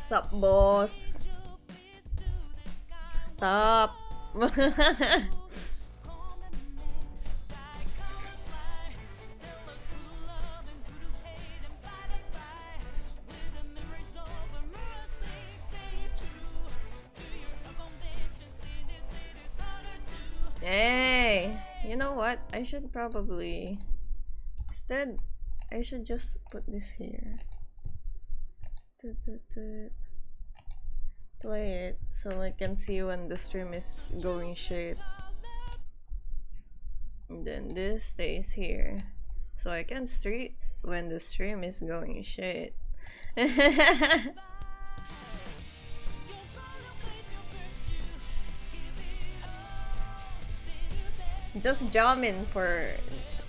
Sup, boss? Sup? Hey, you know what? I should probably instead I should just put this here. Play it so I can see when the stream is going shit. And then this stays here so I can stream when the stream is going shit. Just jamming for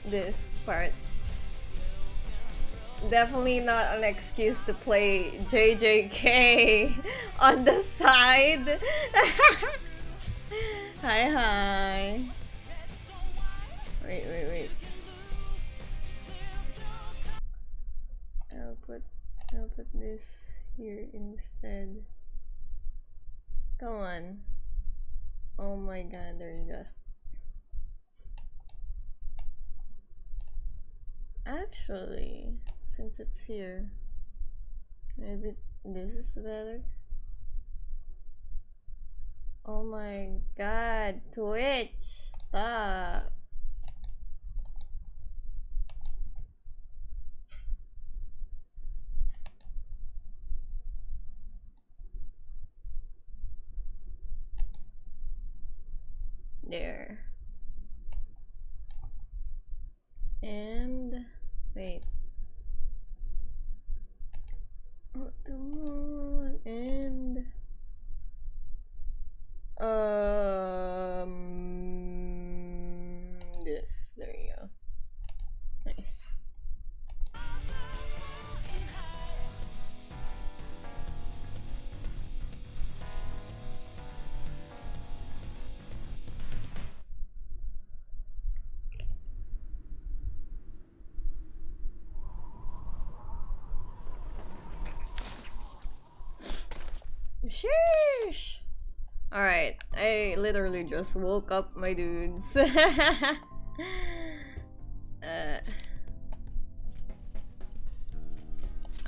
this part. Definitely not an excuse to play JJK on the side. Hi. Wait. I'll put this here instead. Come on. Oh my god, there you go. Actually, since it's here, maybe this is better. Oh my god, Twitch, stop. There. And wait. And this. There you go. Nice. Sheesh! Alright, I literally just woke up my dudes.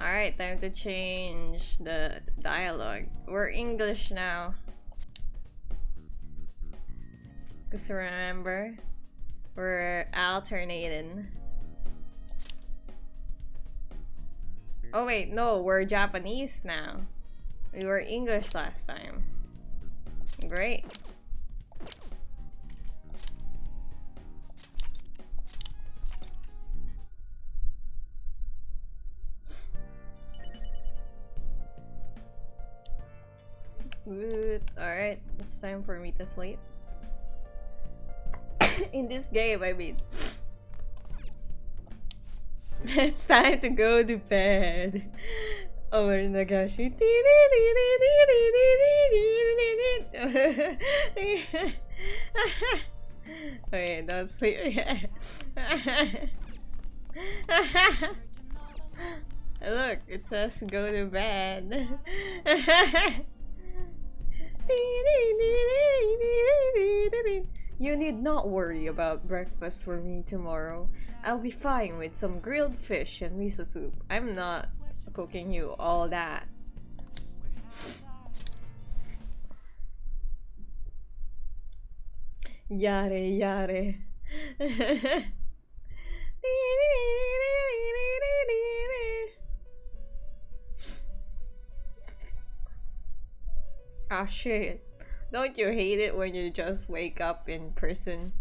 Alright, time to change the dialogue. We're English now. Because remember, we're alternating. Oh wait, no, we're Japanese now. We were English last time. Great. Good. Alright, it's time for me to sleep. In this game, I mean. It's time to go to bed. Oh my gosh. Okay, don't sleep yet. Look, it says go to bed. You need not worry about breakfast for me tomorrow. I'll be fine with some grilled fish and miso soup. I'm not cooking you all that. Yare. Ah shit. Don't you hate it when you just wake up in prison?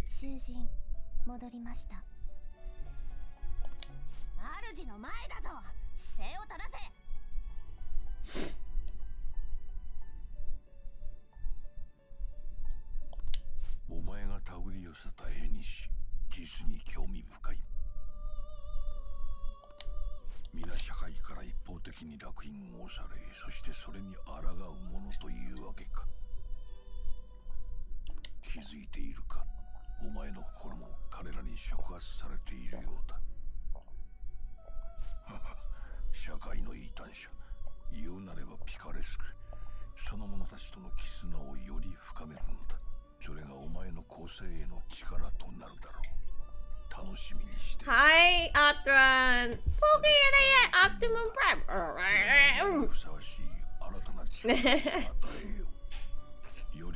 言うなればピカレスク。その者たちとの絆をより深めるのだ。それがお前の構成への力となるだろう。楽しみにして。Hi, Atron! Poke Optimum Prime! ふさわしい新たな力を与えよう。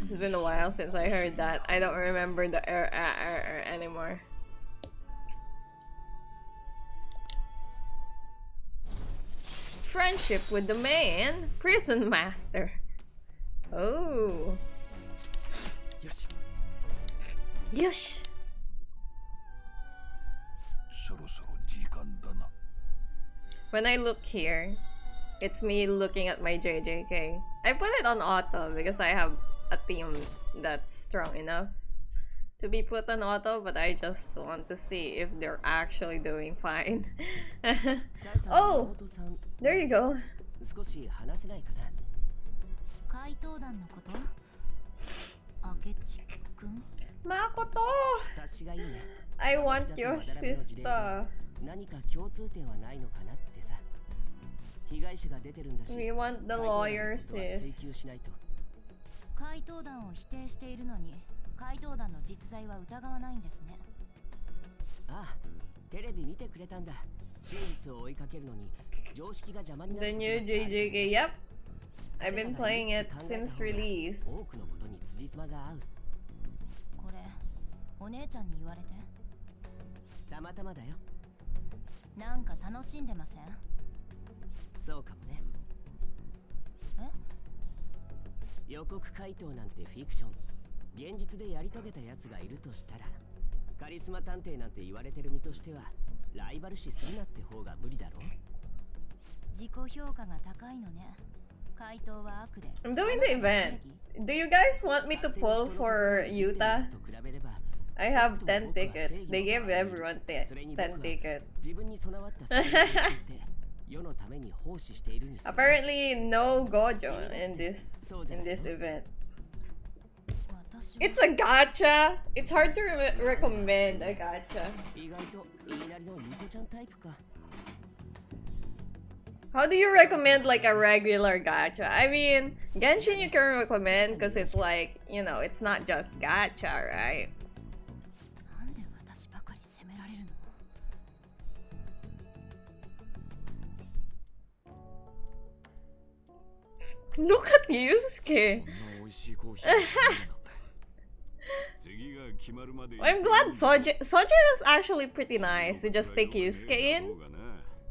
It's been a while since I heard that. I don't remember the anymore. Friendship with the main prison master. Oh. Yosh. When I look here, it's me looking at my JJK. I put it on auto because I have a theme that's strong enough to be put on auto, but I just want to see if they're actually doing fine. Oh, there you go. Makoto! I want your sister. We want the lawyer, sis. 怪盗団を否定しているのに怪盗団の実在は疑わないんですね。ああ、テレビ見てくれたんだ。真実を追いかけるのに常識が邪魔になる。 The new JJK, yep. I've been playing it since release. 多くのことに辻褄が合う。これ、お姉ちゃんに言われて。たまたまだよ。なんか楽しんでません？そうかもね。え？予告回答なんてフィクション。現実でやり遂げた奴がいるとしたら、カリスマ探偵なんて言われてる身としては、ライバル視するなって方が無理だろ。自己評価が高いのね。回答は悪で。I'm doing the event. Do you guys want me to pull for Utah? I have 10 tickets. They gave everyone 10 tickets. Apparently, no Gojo in this event. It's a gacha. It's hard to recommend a gacha. How do you recommend like a regular gacha? I mean, Genshin you can recommend because it's like, you know, it's not just gacha, right? Look at Yusuke. I'm glad Sojiro is actually pretty nice to just take Yusuke in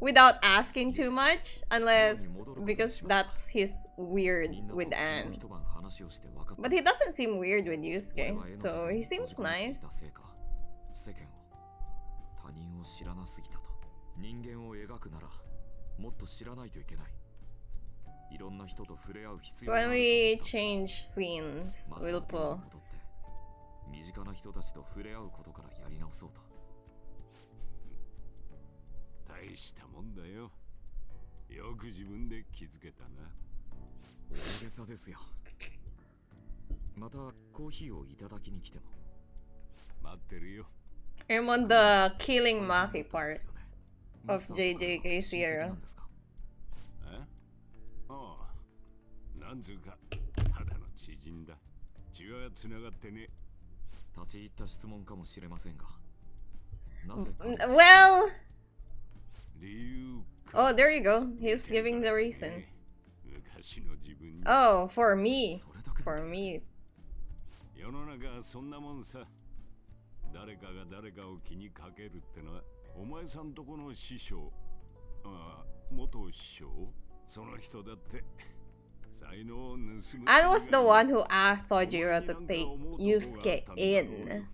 without asking too much, unless because that's his weird with Anne. But he doesn't seem weird with Yusuke, so he seems nice. When we change scenes, we'll pull. 身近な人たちと触れ合うことからやり直そうと。大したもんだよ。よく自分で気づけたな。大げさですよ。またコーヒーをいただきに来ても。待ってるよ。I'm on the killing Maki part of JJK Sierra. ああ、なんつうか、ただの知人だ。血は繋がってね。立ち入った質問かもしれませんが。Well, oh, there you go. He's giving the reason. Oh, for me. For me. 世の中はそんなもんさ。誰かが誰かを気にかけるってのは、お前さんとこの師匠、元師匠、その人だって。I was the one who asked Sojiro to take Yusuke in.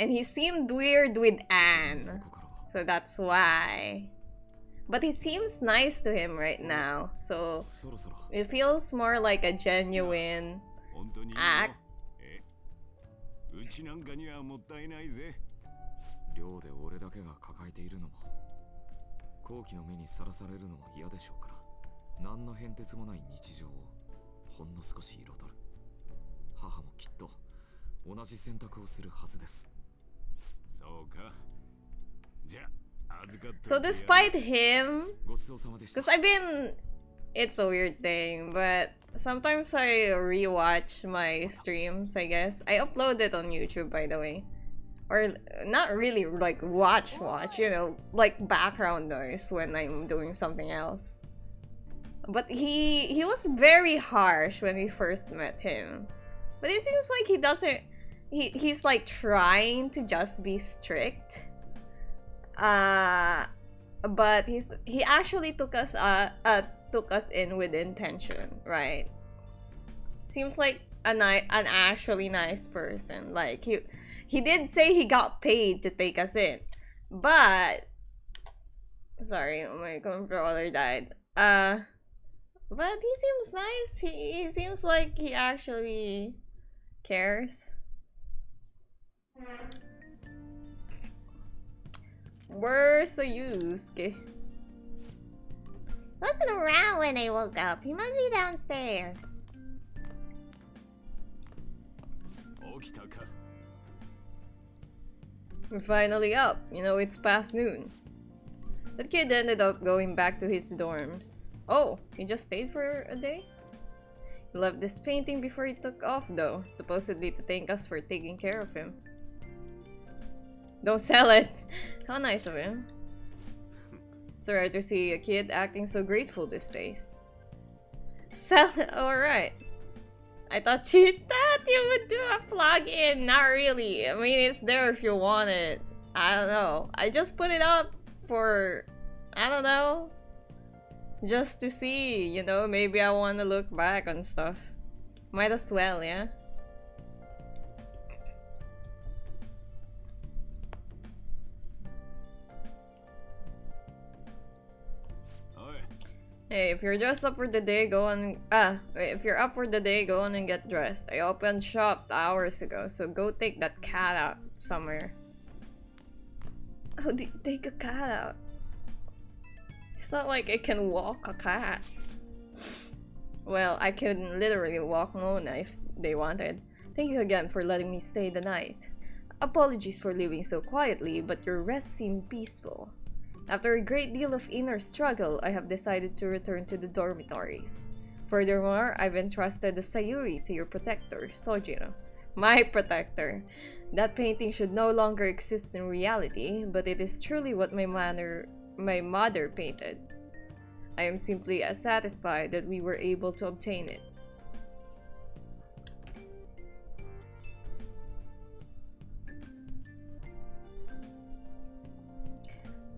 And he seemed weird with Anne. So that's why. But he seems nice to him right now. So it feels more like a genuine act. うちなんかにはもったいないぜ。寮で俺だけが抱えているのも、後期の目にさらされるのも嫌でしょうから。何の変哲もない日常をほんの少し彩る。母もきっと同じ選択をするはずです。そうか。じゃあ預かって。 So despite him, because I've been It's a weird thing, but sometimes I rewatch my streams, I guess. I upload it on YouTube, by the way. Or not really like watch, you know, like background noise when I'm doing something else. But he was very harsh when we first met him. But it seems like he doesn't he's like trying to just be strict. But he actually took us in with intention, right? Seems like an actually nice person. Like he did say he got paid to take us in. But sorry, my controller died. But he seems nice. He seems like he actually cares. Where's the Yusuke? Wasn't around when I woke up. He must be downstairs. We're finally up. You know, it's past noon. That kid ended up going back to his dorms. Oh, he just stayed for a day? He left this painting before he took off though, supposedly to thank us for taking care of him. Don't sell it! How nice of him. It's rare to see a kid acting so grateful these days. Sell it? Alright. I thought you would do a plug-in. Not really. I mean, it's there if you want it. I don't know. I just put it up for, I don't know, just to see, you know, maybe I want to look back on stuff. Might as well, yeah? Hey, if you're just up for the day, go on. If you're up for the day, go on and get dressed. I opened shop hours ago, so go take that cat out somewhere. How do you take a cat out? It's not like I can walk a cat. Well, I can literally walk Mona if they wanted. Thank you again for letting me stay the night. Apologies for leaving so quietly, but your rest seemed peaceful. After a great deal of inner struggle, I have decided to return to the dormitories. Furthermore, I've entrusted the Sayuri to your protector, Sojiro. My protector. That painting should no longer exist in reality, but it is truly what my mother painted. I am simply satisfied that we were able to obtain it.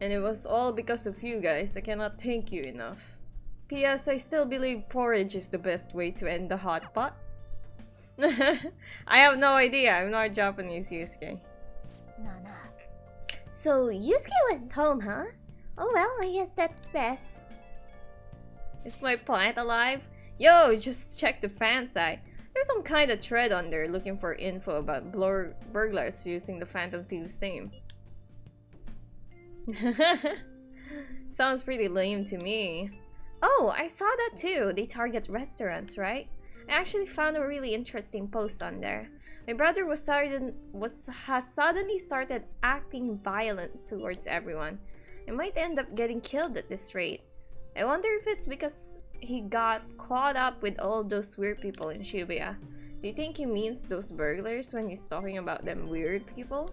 And it was all because of you guys. I cannot thank you enough. P.S. I still believe porridge is the best way to end the hot pot. I have no idea. I'm not Japanese, Yusuke. Nah. So, Yusuke went home, huh? Oh well, I guess that's best. Is my plant alive? Yo, just check the fan site. There's some kind of thread on there looking for info about burglars using the Phantom Thieves name. Sounds pretty lame to me. Oh, I saw that too. They target restaurants, right? I actually found a really interesting post on there. My brother has suddenly started acting violent towards everyone. I might end up getting killed at this rate. I wonder if it's because he got caught up with all those weird people in Shibuya. Do you think he means those burglars when he's talking about them weird people?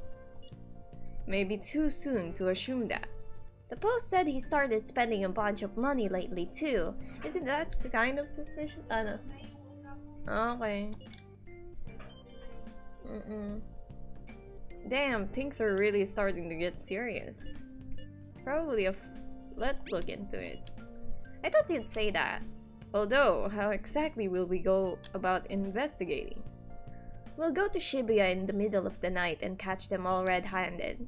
Maybe too soon to assume that. The post said he started spending a bunch of money lately too. Isn't that kind of suspicious? No. Okay. Damn, things are really starting to get serious. It's probably let's look into it. I thought you'd say that. Although, how exactly will we go about investigating? We'll go to Shibuya in the middle of the night and catch them all red-handed.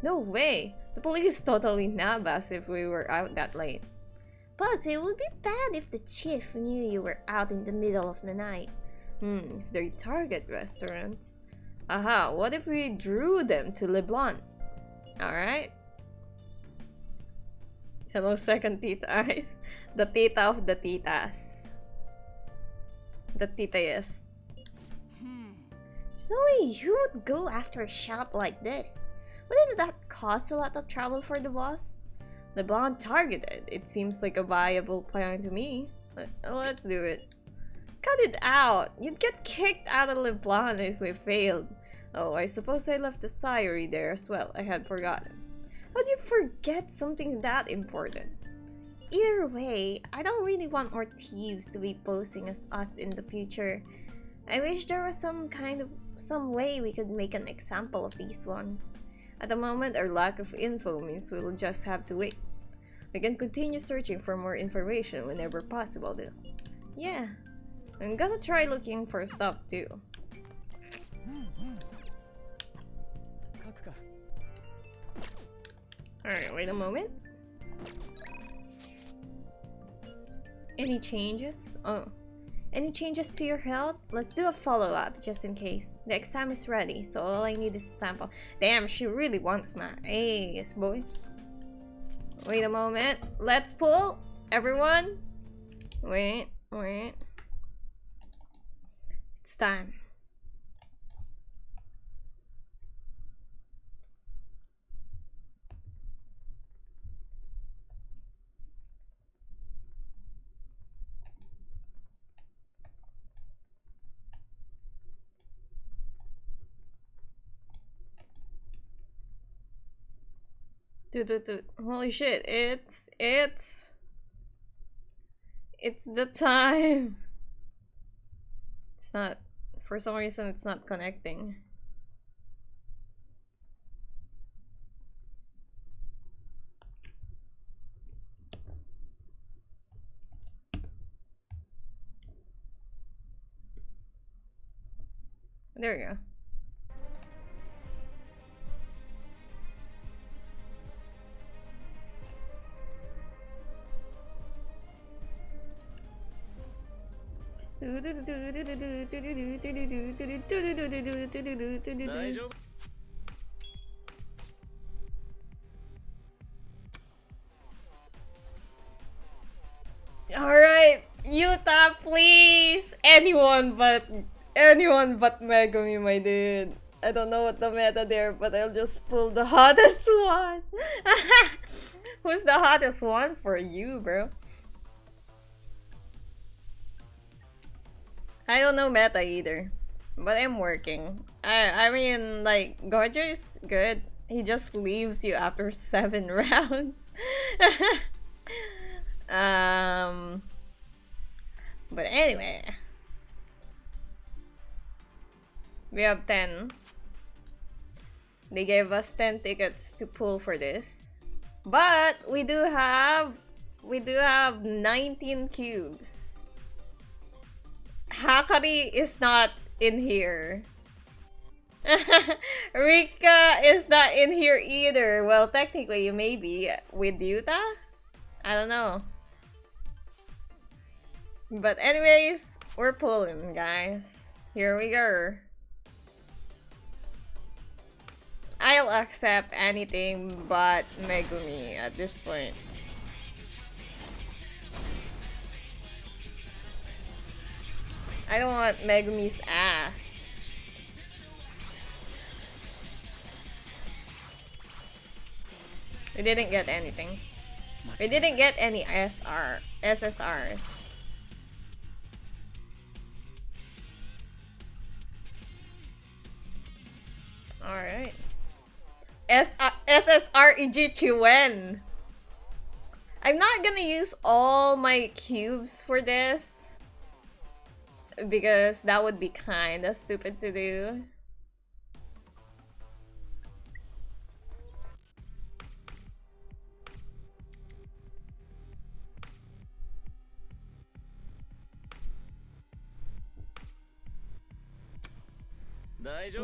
No way! The police totally nab us if we were out that late. But it would be bad if the chief knew you were out in the middle of the night. If they target restaurants. Aha, what if we drew them to LeBlanc? Alright. Hello, second tita eyes. The tita of the titas. The titayest. Zoe, who would go after a shop like this? Wouldn't that cause a lot of trouble for the boss? LeBlanc targeted. It seems like a viable plan to me. Let's do it. Cut it out! You'd get kicked out of LeBlanc if we failed. Oh, I suppose I left the Siri there as well. I had forgotten. How'd you forget something that important? Either way, I don't really want more thieves to be posing as us in the future. I wish there was some way we could make an example of these ones. At the moment, our lack of info means we'll just have to wait. We can continue searching for more information whenever possible though. Yeah, I'm gonna try looking for stuff too. Alright, wait a moment. Any changes? Oh. Any changes to your health? Let's do a follow-up just in case. The exam is ready, so all I need is a sample. Damn, she really wants my A's, boy. Wait a moment. Let's pull. Everyone. Wait. It's time. Dude. Holy shit, it's the time. It's not, for some reason it's not connecting. There you go. Alright, Utah, please! Anyone but Megumi, my dude. I don't know what the meta there, but I'll just pull the hottest one. Who's the hottest one for you, bro? I don't know meta either, but I'm working. I mean, like, Gojo is good. He just leaves you after 7 rounds. But anyway, we have 10. They gave us 10 tickets to pull for this, but we do have 19 cubes. Hakari is not in here. Rika is not in here either. Well, technically, maybe with Yuta? I don't know. But anyways, we're pulling, guys. Here we go. I'll accept anything but Megumi at this point. I don't want Megumi's ass. We didn't get anything. We didn't get any SSRs. Alright. SSR Ijichi when? I'm not gonna use all my cubes for this, because that would be kinda stupid to do.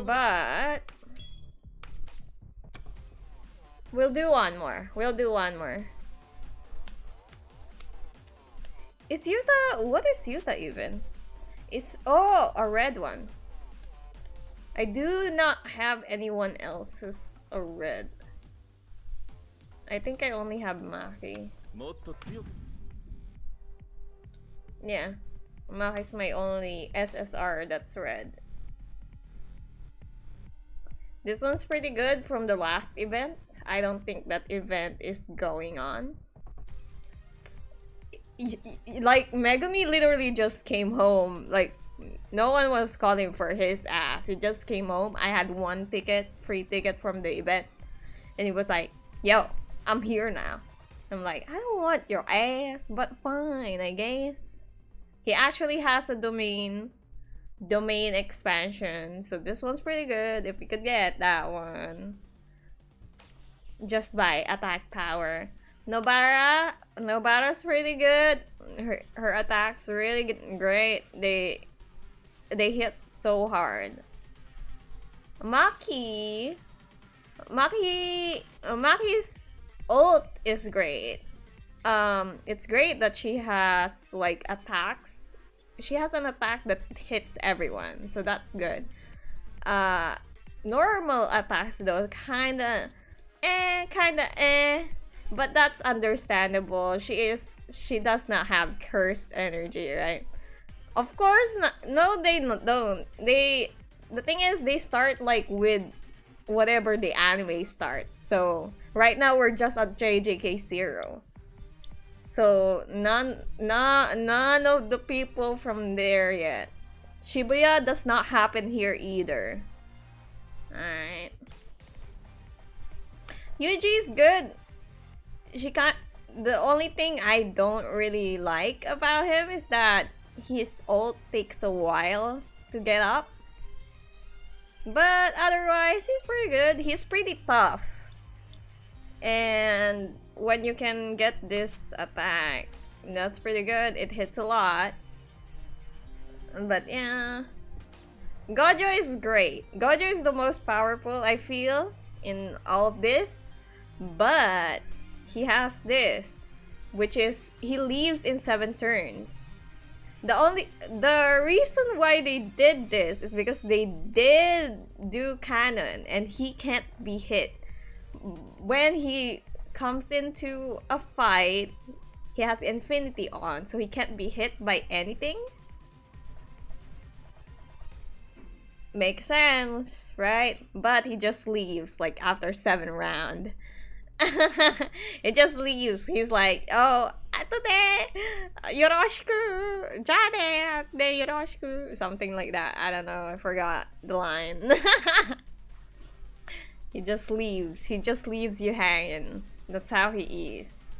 But we'll do one more. Is Yuta, what is Yuta even? It's, oh, a red one. I do not have anyone else who's a red. I think I only have Maki. Yeah, Maki's my only SSR that's red. This one's pretty good from the last event. I don't think that event is going on. Like, Megumi literally just came home. Like, no one was calling for his ass. He just came home. I had one ticket, free ticket from the event. And he was like, yo, I'm here now. I'm like, I don't want your ass, but fine, I guess. He actually has a domain expansion. So this one's pretty good if we could get that one. Just by attack power. Nobara's pretty good. Her attacks really great. They hit so hard. Maki's ult is great. It's great that she has like attacks. She has an attack that hits everyone, so that's good. Normal attacks though, kinda but that's understandable. She does not have cursed energy, right? Of course not. No, they don't. The thing is, they start like with whatever the anime starts. So right now we're just at JJK 0. So none of the people from there yet. Shibuya does not happen here either. Alright. Yuji's good. She can't. The only thing I don't really like about him is that his ult takes a while to get up. But otherwise, he's pretty good. He's pretty tough. And when you can get this attack, that's pretty good. It hits a lot. But yeah. Gojo is great. Gojo is the most powerful, I feel, in all of this. But he has this, which is he leaves in 7 turns. The reason why they did this is because they did do cannon and he can't be hit. When he comes into a fight, he has infinity on, so he can't be hit by anything. Makes sense, right? But he just leaves like after 7 round. It just leaves. He's like, oh, today, yoroshiku, jane, de yoroshiku, something like that. I don't know. I forgot the line. He just leaves. He just leaves you hanging. That's how he is.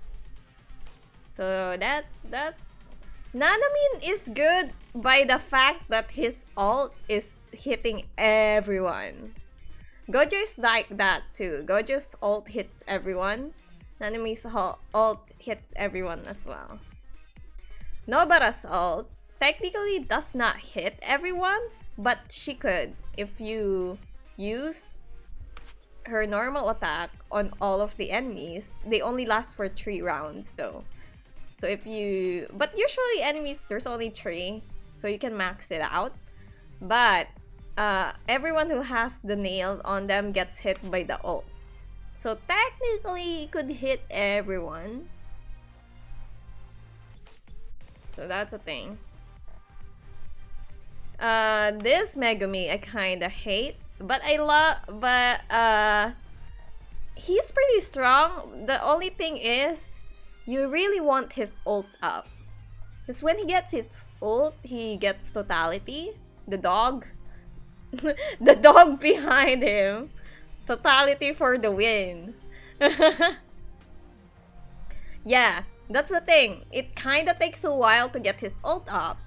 So that's Nanamin is good by the fact that his ult is hitting everyone. Gojo is like that too. Gojo's ult hits everyone. Nanami's ult hits everyone as well. Nobara's ult technically does not hit everyone, but she could if you use her normal attack on all of the enemies. They only last for 3 rounds though. So if you... But usually enemies, there's only 3. So you can max it out. But everyone who has the nail on them gets hit by the ult. So technically, it could hit everyone. So that's a thing. This Megumi I kinda hate. But I love... But he's pretty strong. The only thing is, you really want his ult up. Because when he gets his ult, he gets totality. The dog. The dog behind him. Totality for the win. Yeah, that's the thing. It kinda takes a while to get his ult up.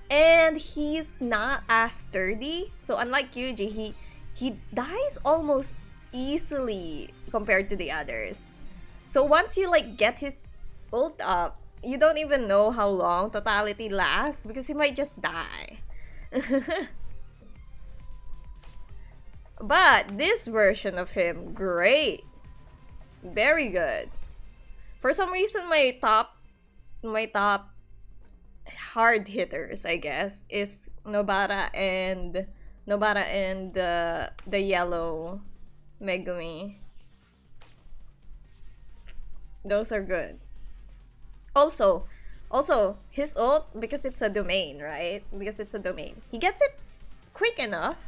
And he's not as sturdy. So unlike Yuji, he dies almost easily compared to the others. So once you like get his ult up, you don't even know how long totality lasts because he might just die. But this version of him, great. Very good. For some reason, my top hard hitters, I guess, is Nobara and the yellow Megumi. Those are good. Also, his ult, because it's a domain, right? Because it's a domain. He gets it quick enough.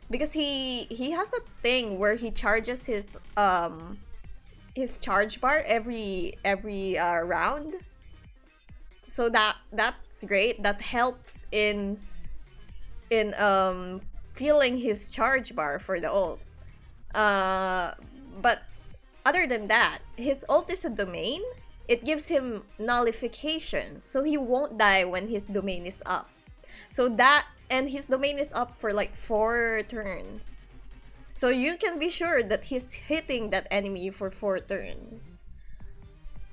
because he has a thing where he charges his charge bar every round. So that's great. That helps in filling his charge bar for the ult. But other than that, his ult is a domain. It gives him nullification, so he won't die when his domain is up. So that, and his domain is up for like 4 turns. So you can be sure that he's hitting that enemy for 4 turns.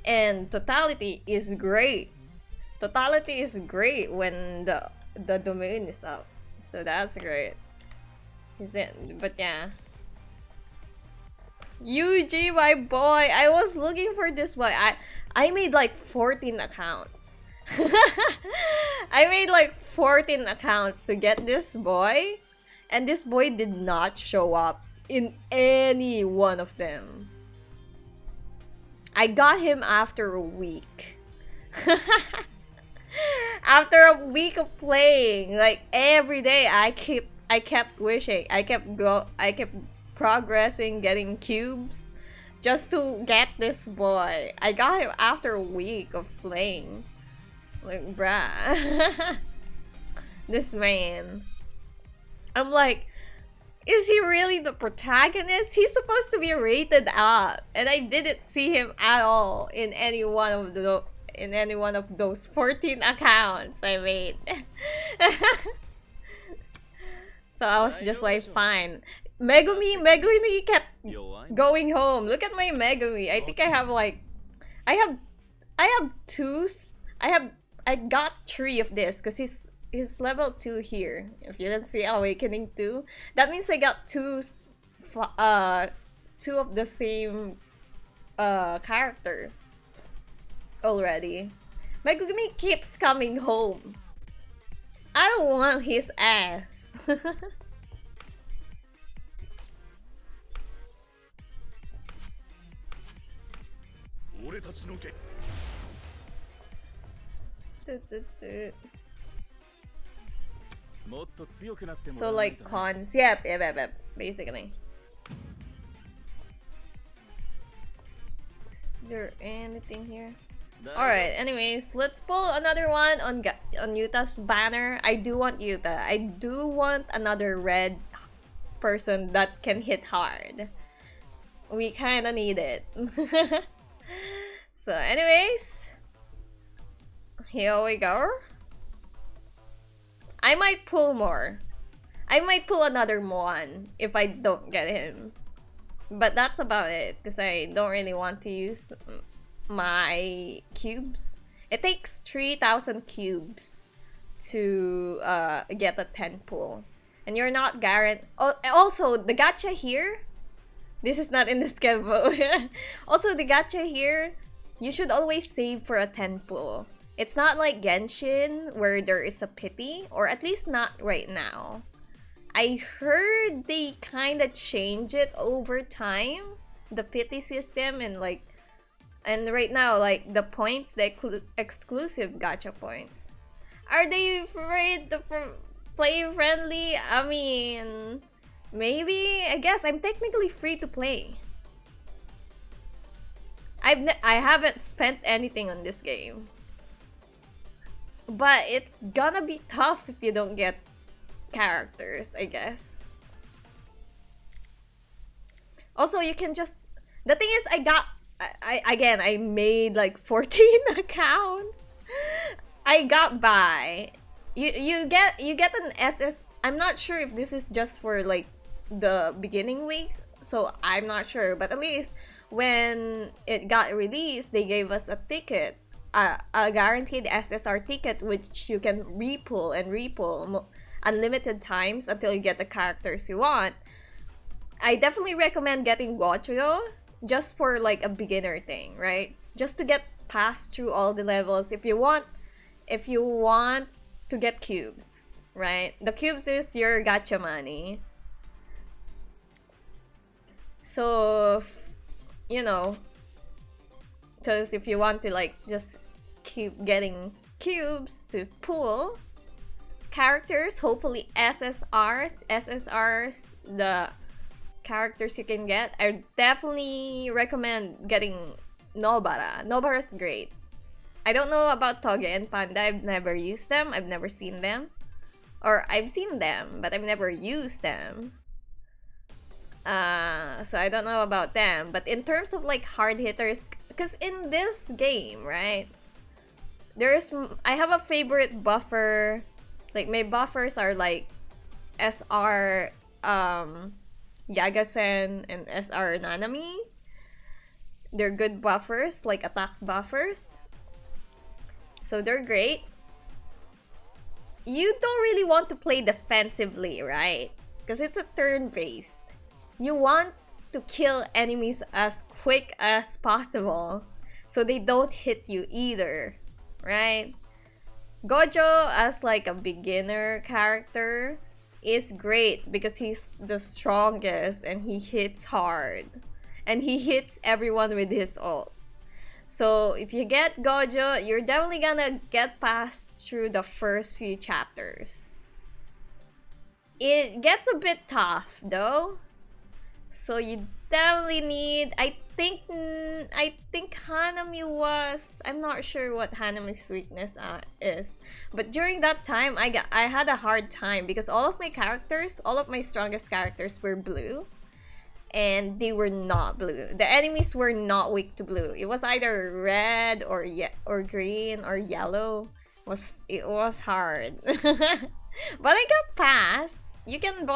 And totality is great. Totality is great when the domain is up. So that's great. But yeah. UG, my boy. I was looking for this boy. I made like 14 accounts. I made like 14 accounts to get this boy. And this boy did not show up in any one of them. I got him after a week. After a week of playing, like every day I kept wishing, I kept progressing, getting cubes just to get this boy. I got him after a week of playing. Like, bruh. This man. I'm like, is he really the protagonist? He's supposed to be rated up, and I didn't see him at all in any one of those 14 accounts I made. So I was just like, fine. Megumi kept going home. Look at my Megumi. I think I have like, I got 3 of this because he's level 2 here. If you didn't see Awakening 2, that means I got 2 of the same character already. Megumi keeps coming home. I don't want his ass. So like cons, yep, basically. Is there anything here? Alright, anyways, let's pull another one on Yuta's banner. I do want Yuta. I do want another red person that can hit hard. We kinda need it. So anyways, here we go. I might pull more. I might pull another one if I don't get him. But that's about it, because I don't really want to use my cubes. It takes 3,000 cubes to get a 10 pull. And you're not guaranteed. Oh, also, the gacha here, this is not in the schedule. Also, the gacha here, you should always save for a 10 pull. It's not like Genshin where there is a pity, or at least not right now. I heard they kind of change it over time, the pity system, and right now, like the points, the exclusive gacha points, are they afraid to play friendly? I mean, maybe. I guess I'm technically free to play. I haven't spent anything on this game. But it's gonna be tough if you don't get characters, I guess. Also, you can just... The thing is, I made like 14 accounts. I got by. You get an SS... I'm not sure if this is just for like the beginning week, so I'm not sure. But at least when it got released, they gave us a ticket. A guaranteed SSR ticket, which you can repull and repull unlimited times until you get the characters you want. I definitely recommend getting Gochyo just for like a beginner thing, right? Just to get past through all the levels if you want to get cubes, right? The cubes is your gacha money. So, you know, because if you want to like just keep getting cubes to pull, characters, hopefully SSRs, the characters you can get, I definitely recommend getting Nobara. Nobara's great. I don't know about Toge and Panda. I've never used them. I've never seen them. Or I've seen them, but I've never used them. So I don't know about them. But in terms of like hard hitters, because in this game, right, I have a favorite buffer. Like my buffers are like SR Yagasen and SR Nanami. They're good buffers, like attack buffers. So they're great. You don't really want to play defensively, right? Because it's a turn-based. You want to kill enemies as quick as possible so they don't hit you either, right? Gojo as like a beginner character is great because he's the strongest and he hits hard. And he hits everyone with his ult. So if you get Gojo, you're definitely gonna get past through the first few chapters. It gets a bit tough though. So you definitely need, I think Hanami was, I'm not sure what Hanami's weakness is. But during that time, I had a hard time because all of my strongest characters were blue. And they were not blue. The enemies were not weak to blue. It was either red or green or yellow. It was hard. But I got past. You can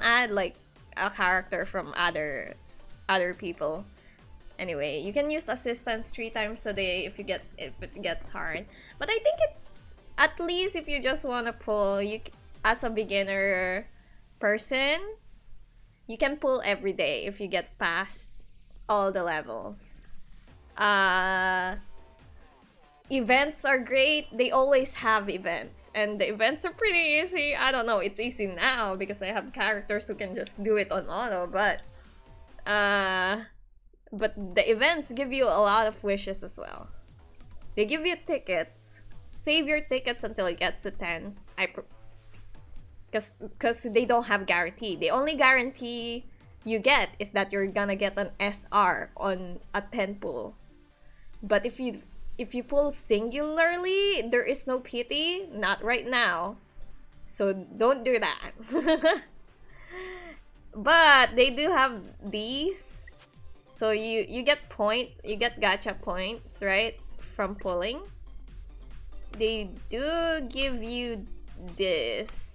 add like a character from other people. Anyway, you can use assistance 3 times a day if it gets hard. But I think it's at least if you just want to pull, as a beginner person, you can pull every day if you get past all the levels. Events are great. They always have events. And the events are pretty easy. I don't know, it's easy now because I have characters who can just do it on auto. But the events give you a lot of wishes as well. They give you tickets. Save your tickets until it gets to 10. Because they don't have guarantee. The only guarantee you get is that you're gonna get an SR on a 10 pull. But if you pull singularly, there is no pity. Not right now. So don't do that. But they do have these. So you get points. You get gacha points, right? From pulling. They do give you this.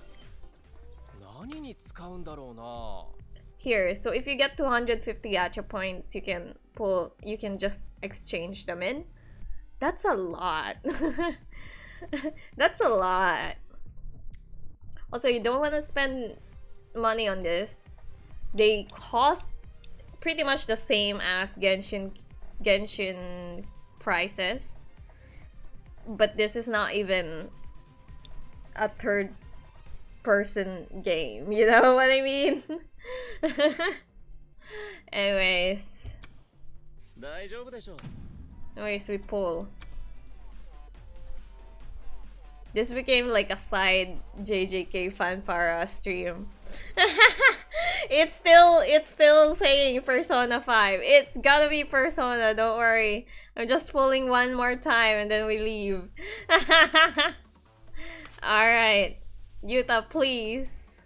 Here, so if you get 250 gacha points, you can just exchange them in. That's a lot. That's a lot. Also, you don't want to spend money on this. They cost pretty much the same as Genshin prices. But this is not even a third person game, you know what I mean? Anyways, we pull. This became like a side JJK Phanpara stream. It's still saying Persona 5. It's gotta be Persona, don't worry. I'm just pulling one more time and then we leave. Alright. Yuta, please.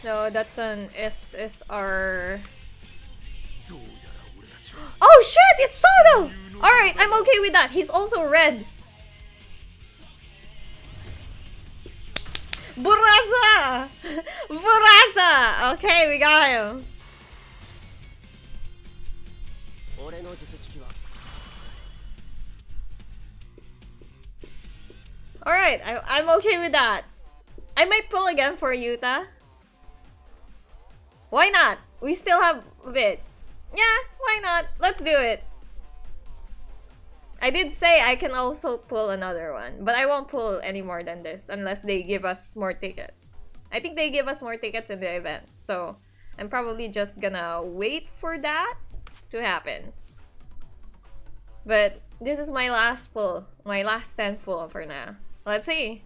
No, that's an SSR. Oh shit, it's Todo! Alright, I'm okay with that. He's also red. Burasa! Burasa! Okay, we got him. Alright, I'm okay with that. I might pull again for Yuta. Why not? We still have a bit. Yeah, why not? Let's do it. I did say I can also pull another one, but I won't pull any more than this unless they give us more tickets. I think they give us more tickets in the event, so I'm probably just gonna wait for that to happen. But this is my last pull, my last 10 pull for now. Let's see.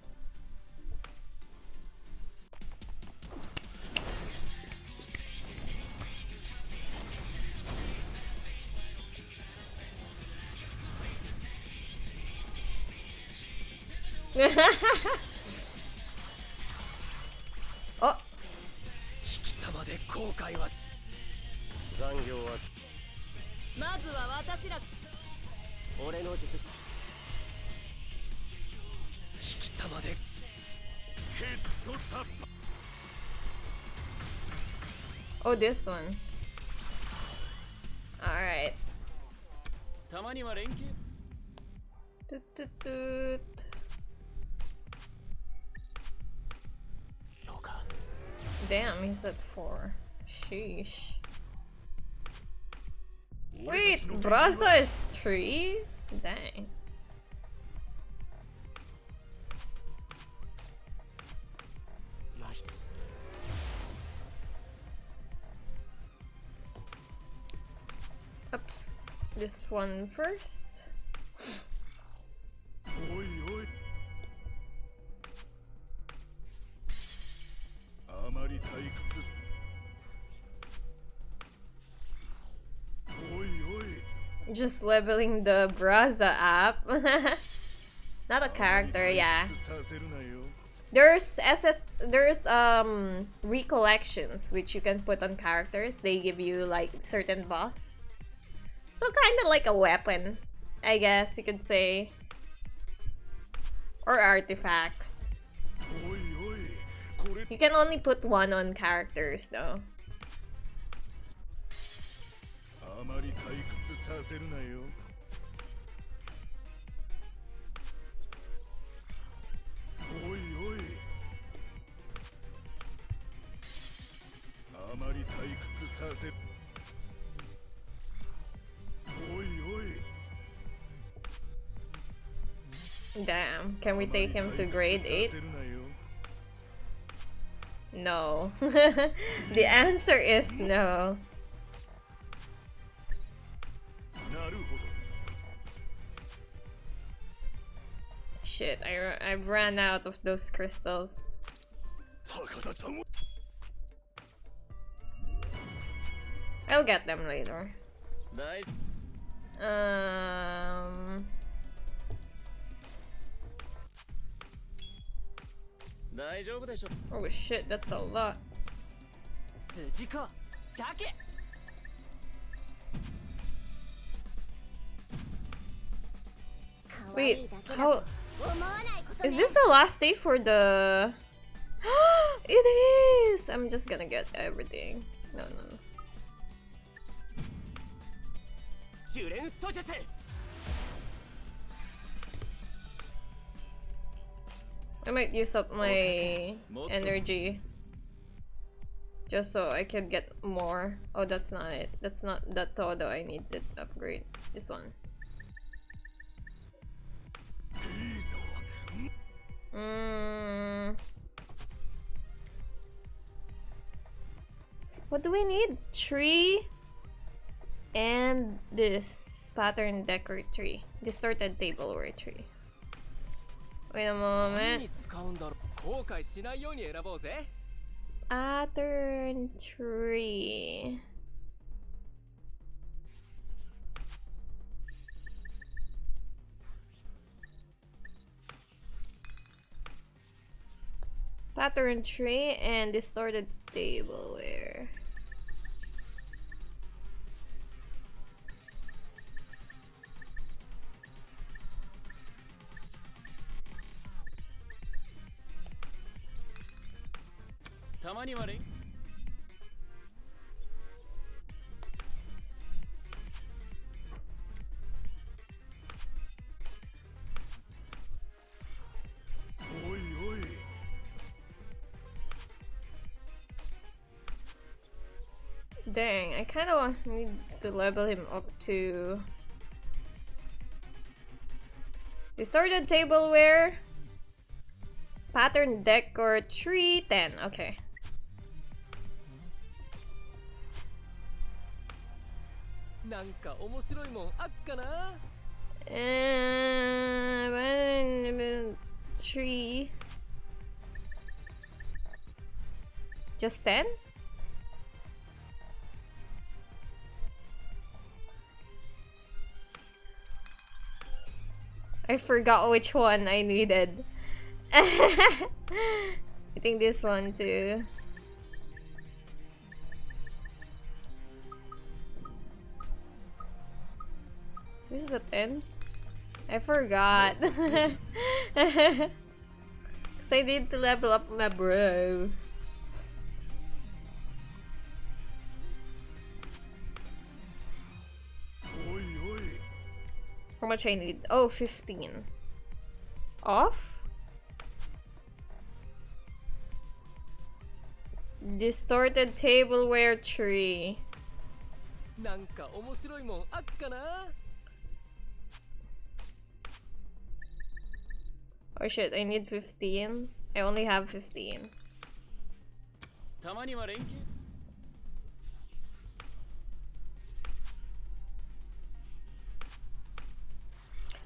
Oh, 貴様で後悔は残業はまずは私ら俺の術貴様でヘッドタップ oh, this one. Alright. たまには連携 Toot, toot, toot. そうか Damn, he's at 4. Sheesh. Wait, Braza is 3? Dang. Oops. This one first. おいおいあまり退屈おいおい Just leveling the Braza app. Not a character, yeah. させるなよ There's recollections which you can put on characters. They give you like certain buffs. So kind of like a weapon, I guess you could say. Or artifacts. おいおいこれ You can only put one on characters though. あまり退屈させるなよおいおいあまり退屈させおいおい Damn, can we take him to grade 8? させるなよ No. The answer is no. なるほど Shit, I've ran out of those crystals. 高田ちゃんを I'll get them later. 大 大丈夫でしょ Oh shit, that's a lot. 筋か鮭 Wait, how is this the last day for the it is! I'm just gonna get everything. No. 主連素術 I might use up my energy just so I can get more. Oh, that's not it. That's not that todo I need to upgrade. This one. いいぞ What do we need? Tree and this pattern decor tree. Distorted tableware tree. Wait a 何 moment. に使うんだろう後悔しないように選ぼうぜ Pattern tree. Pattern tree and distorted tableware. Tamani wa ren おいおい Dang, I kind of need to level him up to Distorted tableware. Pattern decor tree 10. Okay. Tree. Just 10? I forgot which one I needed. I think this one too. Is this the 10? I forgot. Cause I need to level up my bro. How much I need? Oh, 15. Off? Distorted tableware tree. Oh shit, I need 15. I only have 15.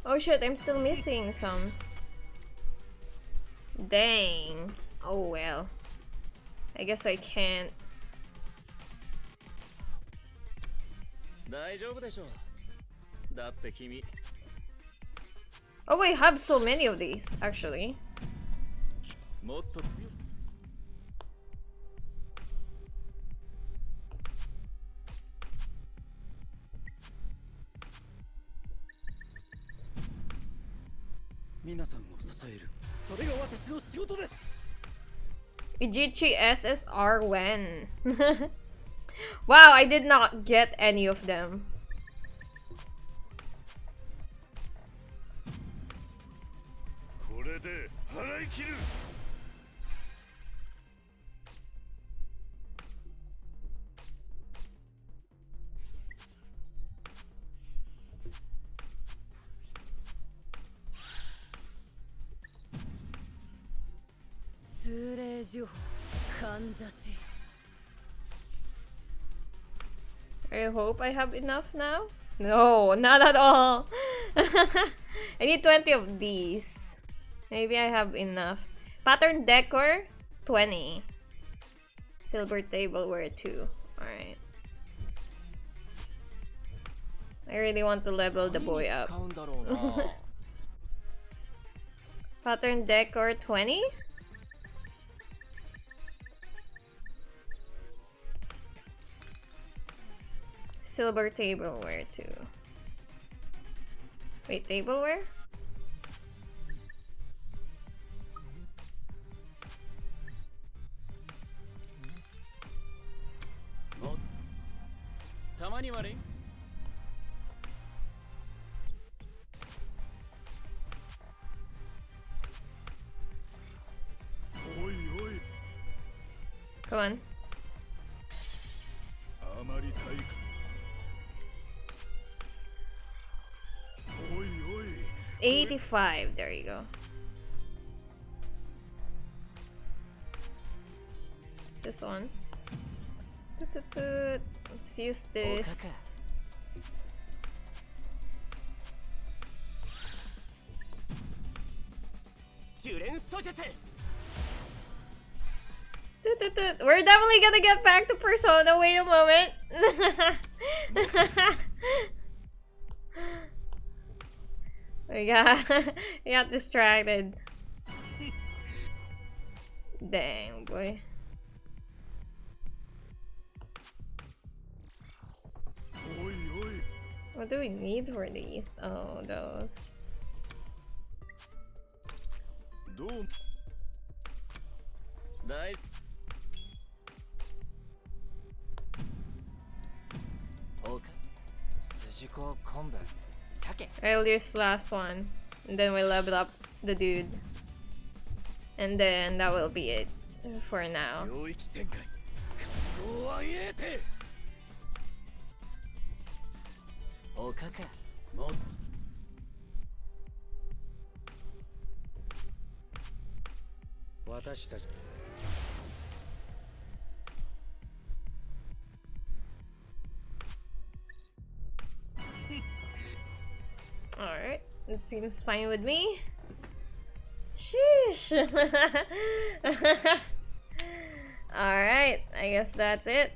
Oh shit, I'm still missing some. Dang. Oh well. I guess I can't. Oh wait, I have so many of these, actually. Ijichi SSR when? Wow, I did not get any of them. I hope I have enough now. No, not at all. I need 20 of these. Maybe I have enough. Pattern decor, 20. Silver tableware, 2. Alright. I really want to level the boy up. Pattern decor, 20? Silver tableware, 2. Wait, tableware? Come on. 85, there you go. This one. Let's use this. We're definitely gonna get back to Persona. Wait a moment. we got distracted. Dang, boy. What do we need for these? Oh, those. I'll use last one, and then we'll level up the dude, and then that will be it for now. 私たち Alright, it seems fine with me. Sheesh! Alright, I guess that's it.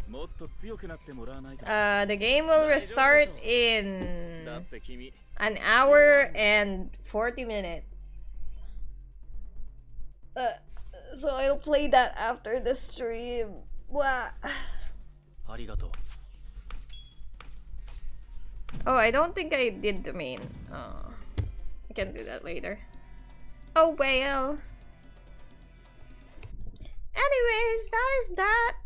もっと強くなってもらわないと The game will restart in だって君 an hour and 40 minutes. So I'll play that after the stream. Wow. ありがとう Oh, I don't think I did the main. I can do that later. Oh well. Anyways, that is that.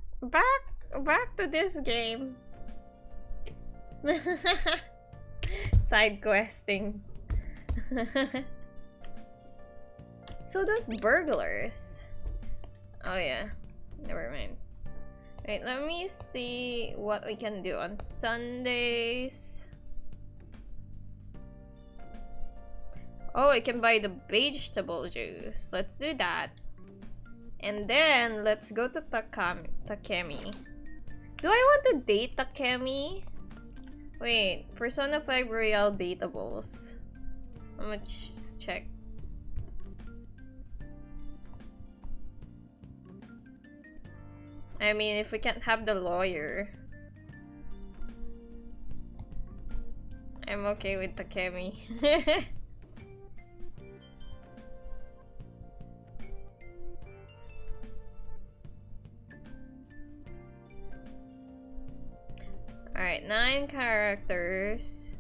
Back to this game. Side questing. So those burglars. Oh yeah. Never mind. Wait, let me see what we can do on Sundays. Oh, I can buy the vegetable juice. Let's do that. And then, let's go to Takemi. Do I want to date Takemi? Wait, Persona 5 Royale dateables. I'm gonna just check. I mean, if we can't have the lawyer, I'm okay with Takemi. Alright, 9 characters.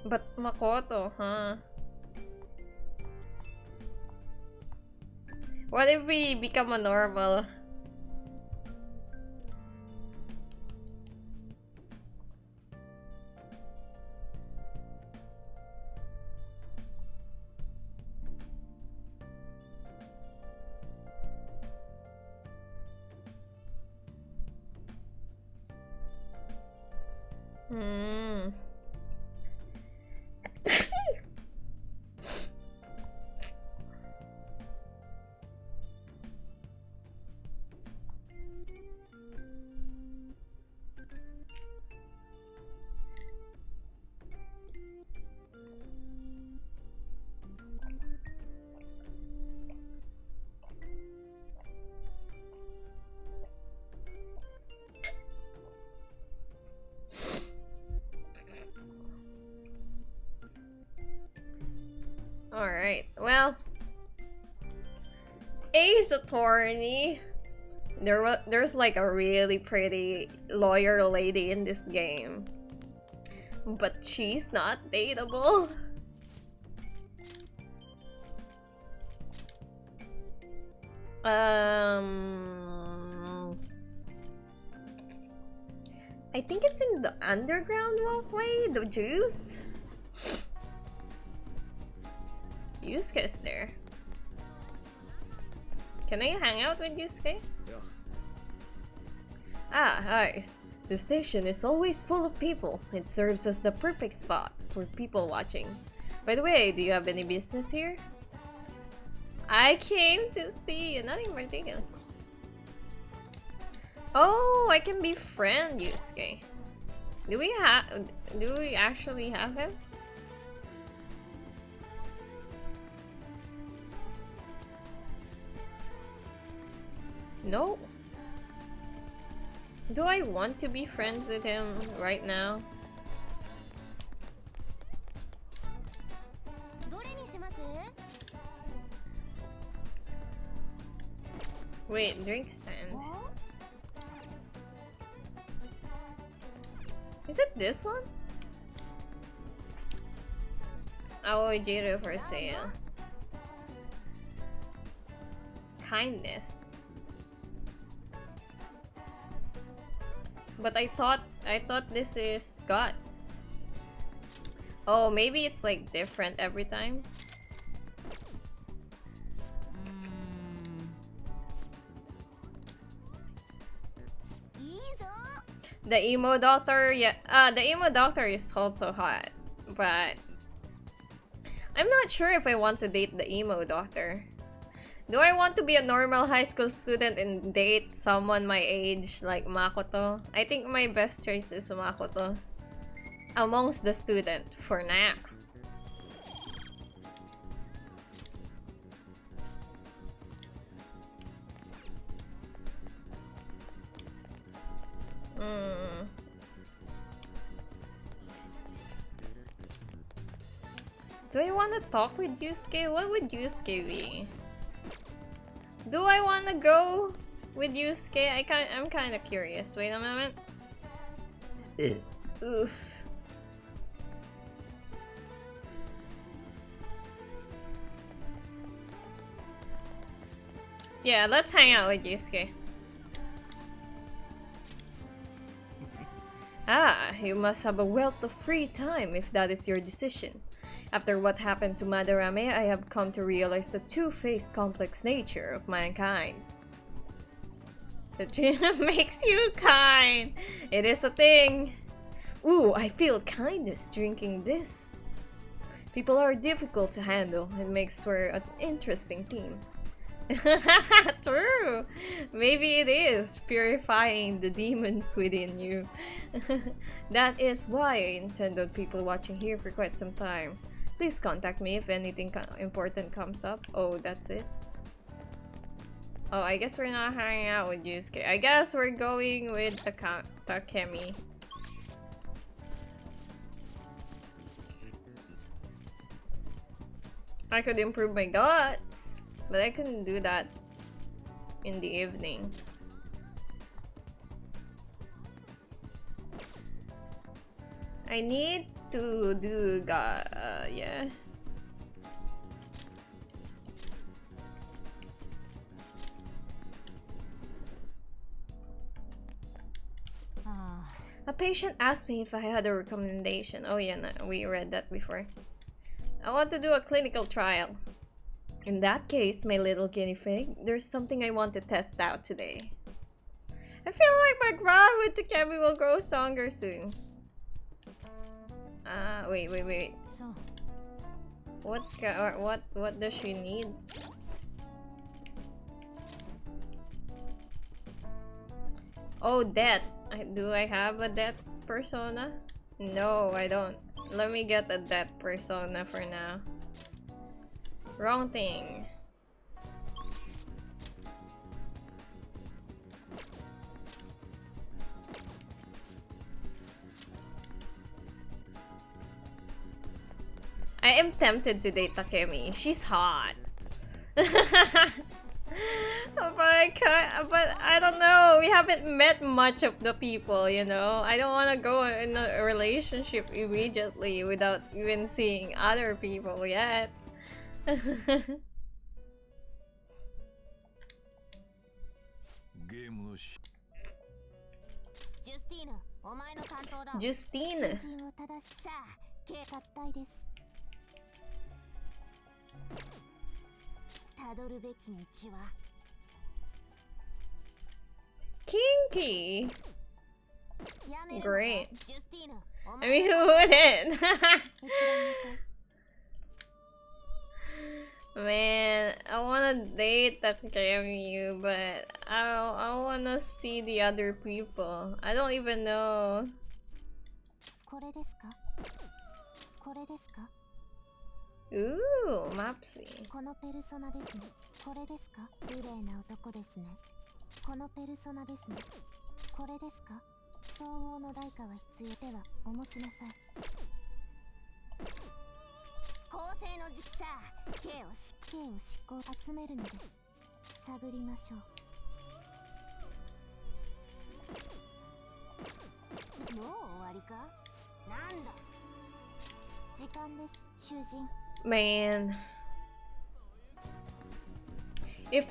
But Makoto, huh? What if we become a normal? Alright, well, Ace Attorney. There's like a really pretty lawyer lady in this game, but she's not dateable. I think it's in the underground walkway, the juice. Yusuke is there. Can I hang out with Yusuke? Yeah. Ah, nice. The station is always full of people. It serves as the perfect spot for people watching. By the way, do you have any business here? I came to see you. Nothing particular. Oh, I can befriend Yusuke. Do we actually have him? No. Do I want to be friends with him right now? Wait, drink stand. Is it this one? Aoijiro for sale. Kindness. But I thought this is guts. Oh, maybe it's like different every time. The emo doctor, yeah, the emo doctor is also hot, but I'm not sure if I want to date the emo doctor. Do I want to be a normal high school student and date someone my age like Makoto? I think my best choice is Makoto amongst the student for now. Do I want to talk with Yusuke? What would Yusuke be? Do I want to go with Yusuke? I'm kind of curious. Wait a moment. Oof. Yeah, let's hang out with Yusuke. Ah, you must have a wealth of free time if that is your decision. After what happened to Madarame, I have come to realize the two-faced complex nature of mankind. The dream makes you kind. It is a thing. Ooh, I feel kindness drinking this. People are difficult to handle. It makes for an interesting team. True. Maybe it is purifying the demons within you. That is why I intended people watching here for quite some time. Please contact me if anything important comes up. Oh, that's it. Oh, I guess we're not hanging out with Yusuke. I guess we're going with Takemi. I could improve my guts, but I couldn't do that in the evening. I need to do yeah. A patient asked me if I had a recommendation. Oh yeah, no, we read that before. I want to do a clinical trial. In that case, my little guinea pig, there's something I want to test out today. I feel like my ground with Takemi will grow stronger soon. Wait. What does she need? Oh, death. Do I have a death persona? No, I don't. Let me get a death persona for now. Wrong thing. I am tempted to date Takemi. She's hot. But I don't know. We haven't met much of the people, you know? I don't want to go in a relationship immediately without even seeing other people yet. Justine. Kinky. Great. I mean, who wouldn't? Man, I wanna date Takemi, but I wanna see the other people. I don't even know. Ooh, Mapsy. Man, if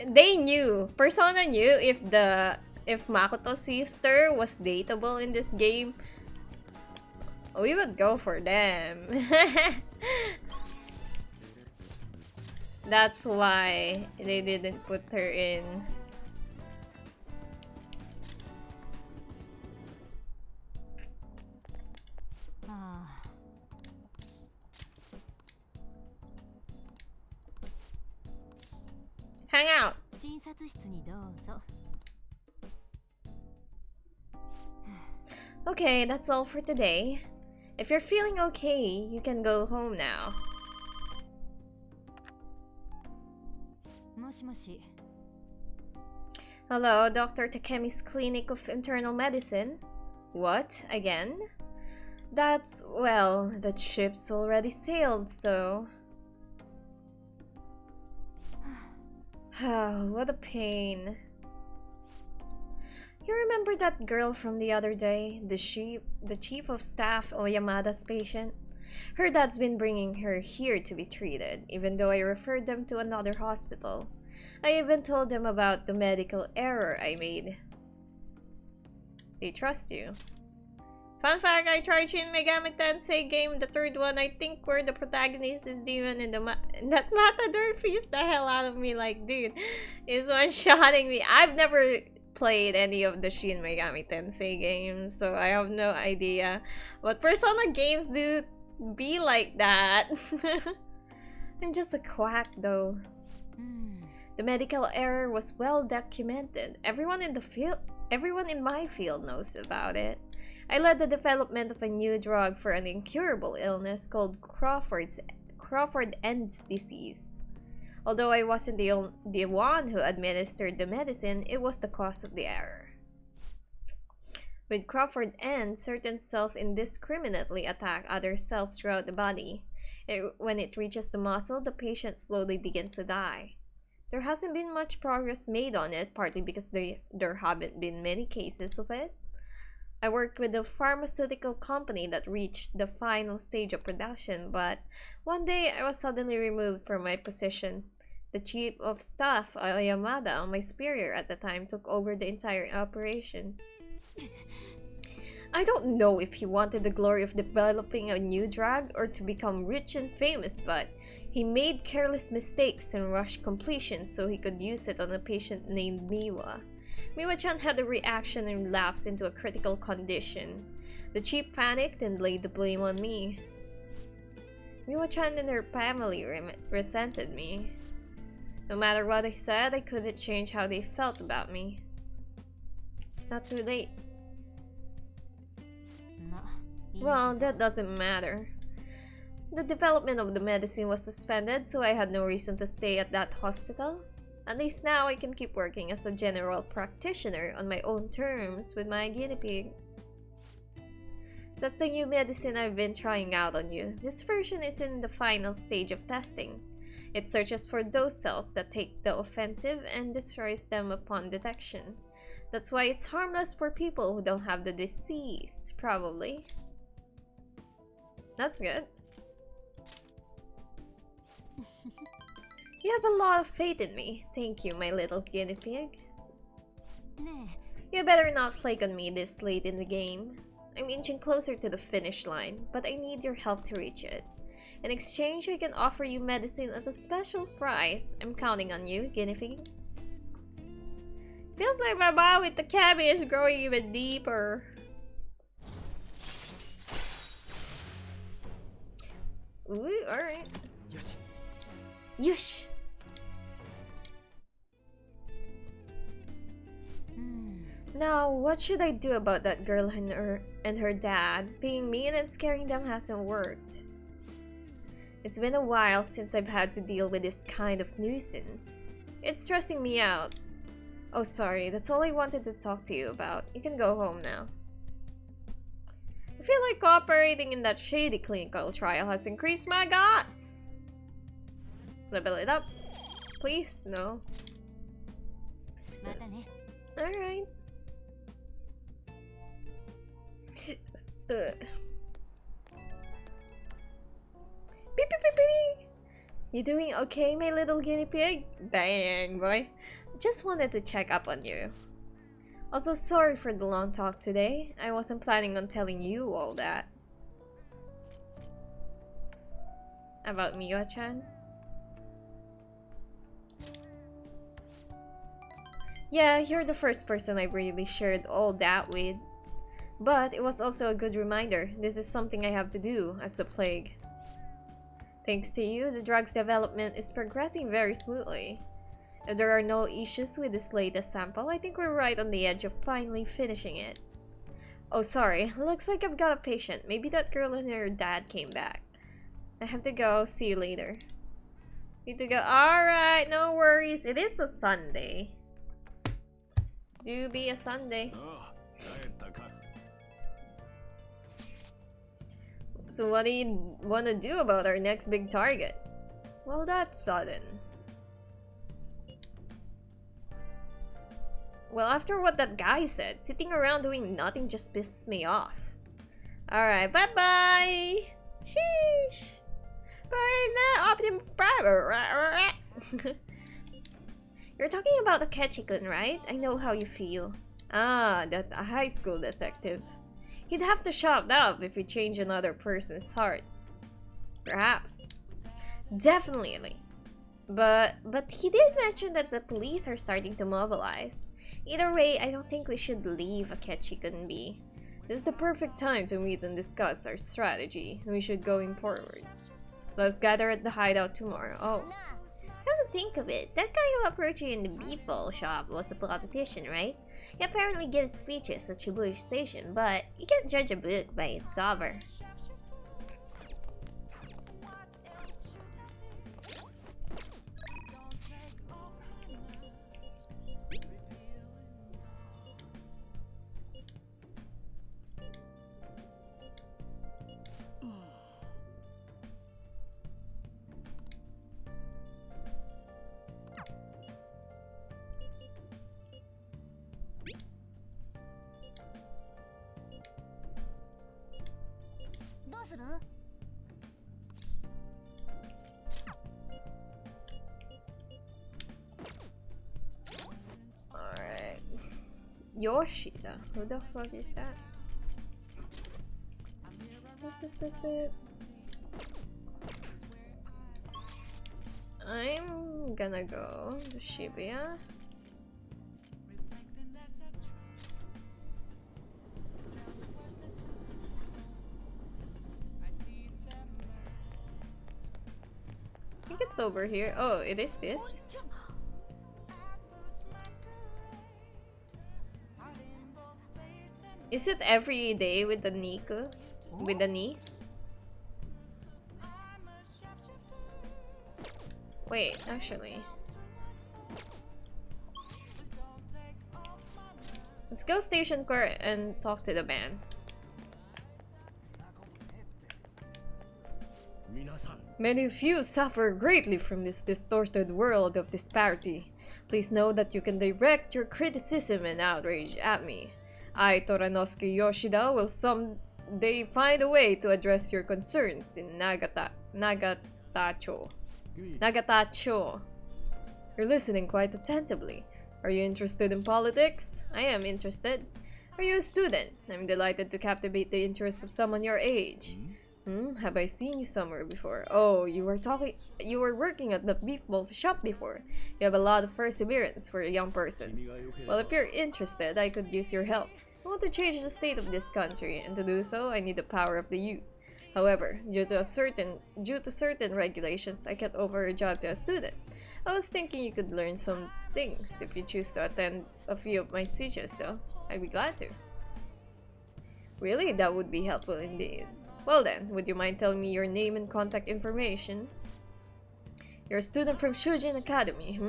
they knew, Persona knew if Makoto's sister was dateable in this game, we would go for them. That's why they didn't put her in. hang out. 診察室にどうぞ。 Okay, that's all for today. If you're feeling okay, you can go home now. もしもし。 Hello, Dr. Takemi's Clinic of Internal Medicine. What? Again? That's, well, the ship's already sailed, so... What a pain. You remember that girl from the other day? The chief of staff Oyamada's patient? Her dad's been bringing her here to be treated, even though I referred them to another hospital. I even told them about the medical error I made. They trust you. Fun fact, I tried Shin Megami Tensei game, the third one, I think, where the protagonist is demon and that Matador pissed the hell out of me. Like, dude, is one-shotting me. I've never played any of the Shin Megami Tensei games, so I have no idea. But Persona games do be like that. I'm just a quack, though. The medical error was well documented. Everyone in my field knows about it. I led the development of a new drug for an incurable illness called Crawford-End's disease. Although I wasn't the one who administered the medicine, it was the cause of the error. With Crawford-End, certain cells indiscriminately attack other cells throughout the body. When it reaches the muscle, the patient slowly begins to die. There hasn't been much progress made on it, partly because there haven't been many cases of it. I worked with a pharmaceutical company that reached the final stage of production, but one day I was suddenly removed from my position. The chief of staff, Oyamada, my superior at the time, took over the entire operation. I don't know if he wanted the glory of developing a new drug or to become rich and famous, but he made careless mistakes and rushed completion so he could use it on a patient named Miwa. Miwa-chan had a reaction and relapsed into a critical condition. The chief panicked and laid the blame on me. Miwa-chan and her family resented me. No matter what I said, I couldn't change how they felt about me. It's not too late. Well, that doesn't matter. The development of the medicine was suspended, so I had no reason to stay at that hospital. At least now I can keep working as a general practitioner on my own terms with my guinea pig. That's the new medicine I've been trying out on you. This version is in the final stage of testing. It searches for those cells that take the offensive and destroys them upon detection. That's why it's harmless for people who don't have the disease, probably. That's good. You have a lot of faith in me. Thank you, my little guinea pig. You better not flake on me this late in the game. I'm inching closer to the finish line, but I need your help to reach it. In exchange, I can offer you medicine at a special price. I'm counting on you, guinea pig. Feels like my bond with the cabby is growing even deeper. Ooh, alright. Yush! Now, what should I do about that girl and her dad? Being mean and scaring them hasn't worked. It's been a while since I've had to deal with this kind of nuisance. It's stressing me out. Oh, sorry, that's all I wanted to talk to you about. You can go home now. I feel like cooperating in that shady clinical trial has increased my guts. Level it up. Please? No. Alright. Beep, beep, beep, beep. You doing okay, my little guinea pig? Dang, boy. Just wanted to check up on you. Also, sorry for the long talk today. I wasn't planning on telling you all that. About Miwa-chan? Yeah, you're the first person I really shared all that with. But it was also a good reminder. This is something I have to do as the plague. Thanks to you, the drug's development is progressing very smoothly. If there are no issues with this latest sample, I think we're right on the edge of finally finishing it. Oh, sorry. Looks like I've got a patient. Maybe that girl and her dad came back. I have to go. See you later. Need to go. Alright, no worries. It is a Sunday. Do be a Sunday. So what do you want to do about our next big target? Well, that's sudden. Well, after what that guy said, sitting around doing nothing just pisses me off. Alright, bye-bye! Sheesh! You're talking about the Ketchikun, right? I know how you feel. Ah, that high school detective. He'd have to shut up if we change another person's heart. Perhaps. Definitely. But he did mention that the police are starting to mobilize. Either way, I don't think we should leave Aketchikun be. This is the perfect time to meet and discuss our strategy. We should going forward. Let's gather at the hideout tomorrow. Oh. Come to think of it, that guy who approached you in the beeple shop was a politician, right? He apparently gives speeches at Shibuya Station, but you can't judge a book by its cover. Alright. Yoshida. Who the fuck is that? I'm gonna go to Shibuya. I think it's over here. Oh, it is this? Is it every day with the Niku? With the knee? Wait, actually. Let's go station court and talk to the band. Many of you suffer greatly from this distorted world of disparity. Please know that you can direct your criticism and outrage at me. I, Toranosuke Yoshida, will someday find a way to address your concerns in Nagatacho. You're listening quite attentively. Are you interested in politics? I am interested. Are you a student? I'm delighted to captivate the interest of someone your age. Have I seen you somewhere before? Oh, you were working at the beef bowl shop before. You have a lot of perseverance for a young person. Well, if you're interested, I could use your help. I want to change the state of this country, and to do so, I need the power of the youth. However, due to certain regulations, I can't offer a job to a student. I was thinking you could learn some things if you choose to attend a few of my speeches, though. I'd be glad to. Really? That would be helpful indeed. Well then, would you mind telling me your name and contact information? You're a student from Shujin Academy,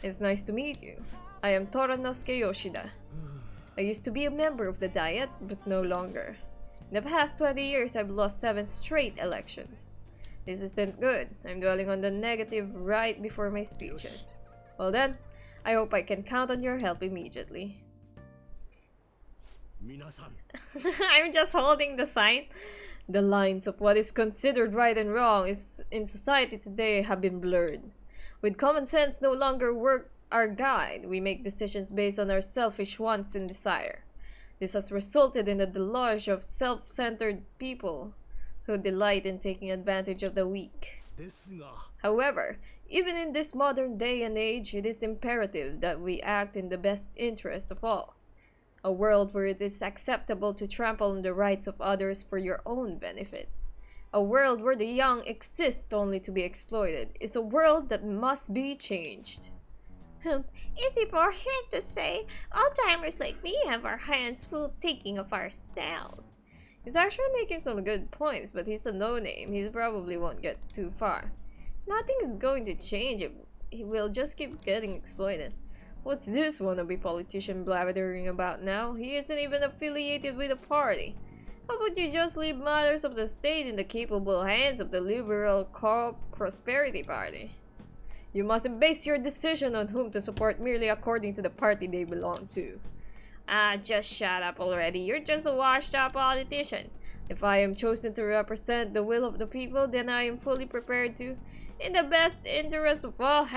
It's nice to meet you. I am Toranosuke Yoshida. I used to be a member of the Diet, but no longer. In the past 20 years, I've lost 7 straight elections. This isn't good. I'm dwelling on the negative right before my speeches. Well then, I hope I can count on your help immediately. I'm just holding the sign. The lines of what is considered right and wrong in society today have been blurred. With common sense no longer work our guide, we make decisions based on our selfish wants and desire. This has resulted in a deluge of self-centered people who delight in taking advantage of the weak. However, even in this modern day and age, it is imperative that we act in the best interest of all. A world where it is acceptable to trample on the rights of others for your own benefit. A world where the young exist only to be exploited is a world that must be changed. Easy for him to say. Old-timers like me have our hands full thinking of ourselves. He's actually making some good points, but he's a no-name. He probably won't get too far. Nothing is going to change if he will just keep getting exploited. What's this wannabe politician blabbering about now? He isn't even affiliated with a party. How about you just leave matters of the state in the capable hands of the Liberal Prosperity Party? You mustn't base your decision on whom to support merely according to the party they belong to. Ah, just shut up already. You're just a washed-up politician. If I am chosen to represent the will of the people, then I am fully prepared to, in the best interest of all,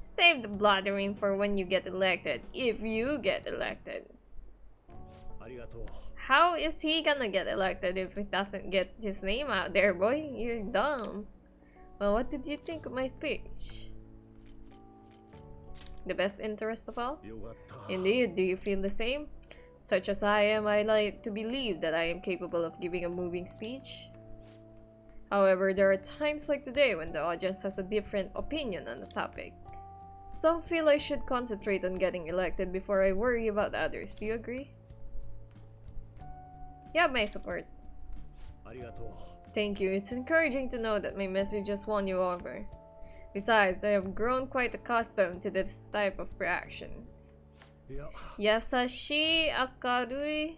Save the blathering for when you get elected, if you get elected. How is he gonna get elected if he doesn't get his name out there, boy? You're dumb. Well, what did you think of my speech? The best interest of all? Indeed, do you feel the same? Such as I am, I like to believe that I am capable of giving a moving speech. However, there are times like today when the audience has a different opinion on the topic. Some feel I should concentrate on getting elected before I worry about others. Do you agree? You have my support. Thank you. It's encouraging to know that my message has won you over. Besides, I have grown quite accustomed to this type of reactions. Yasashi Akarui.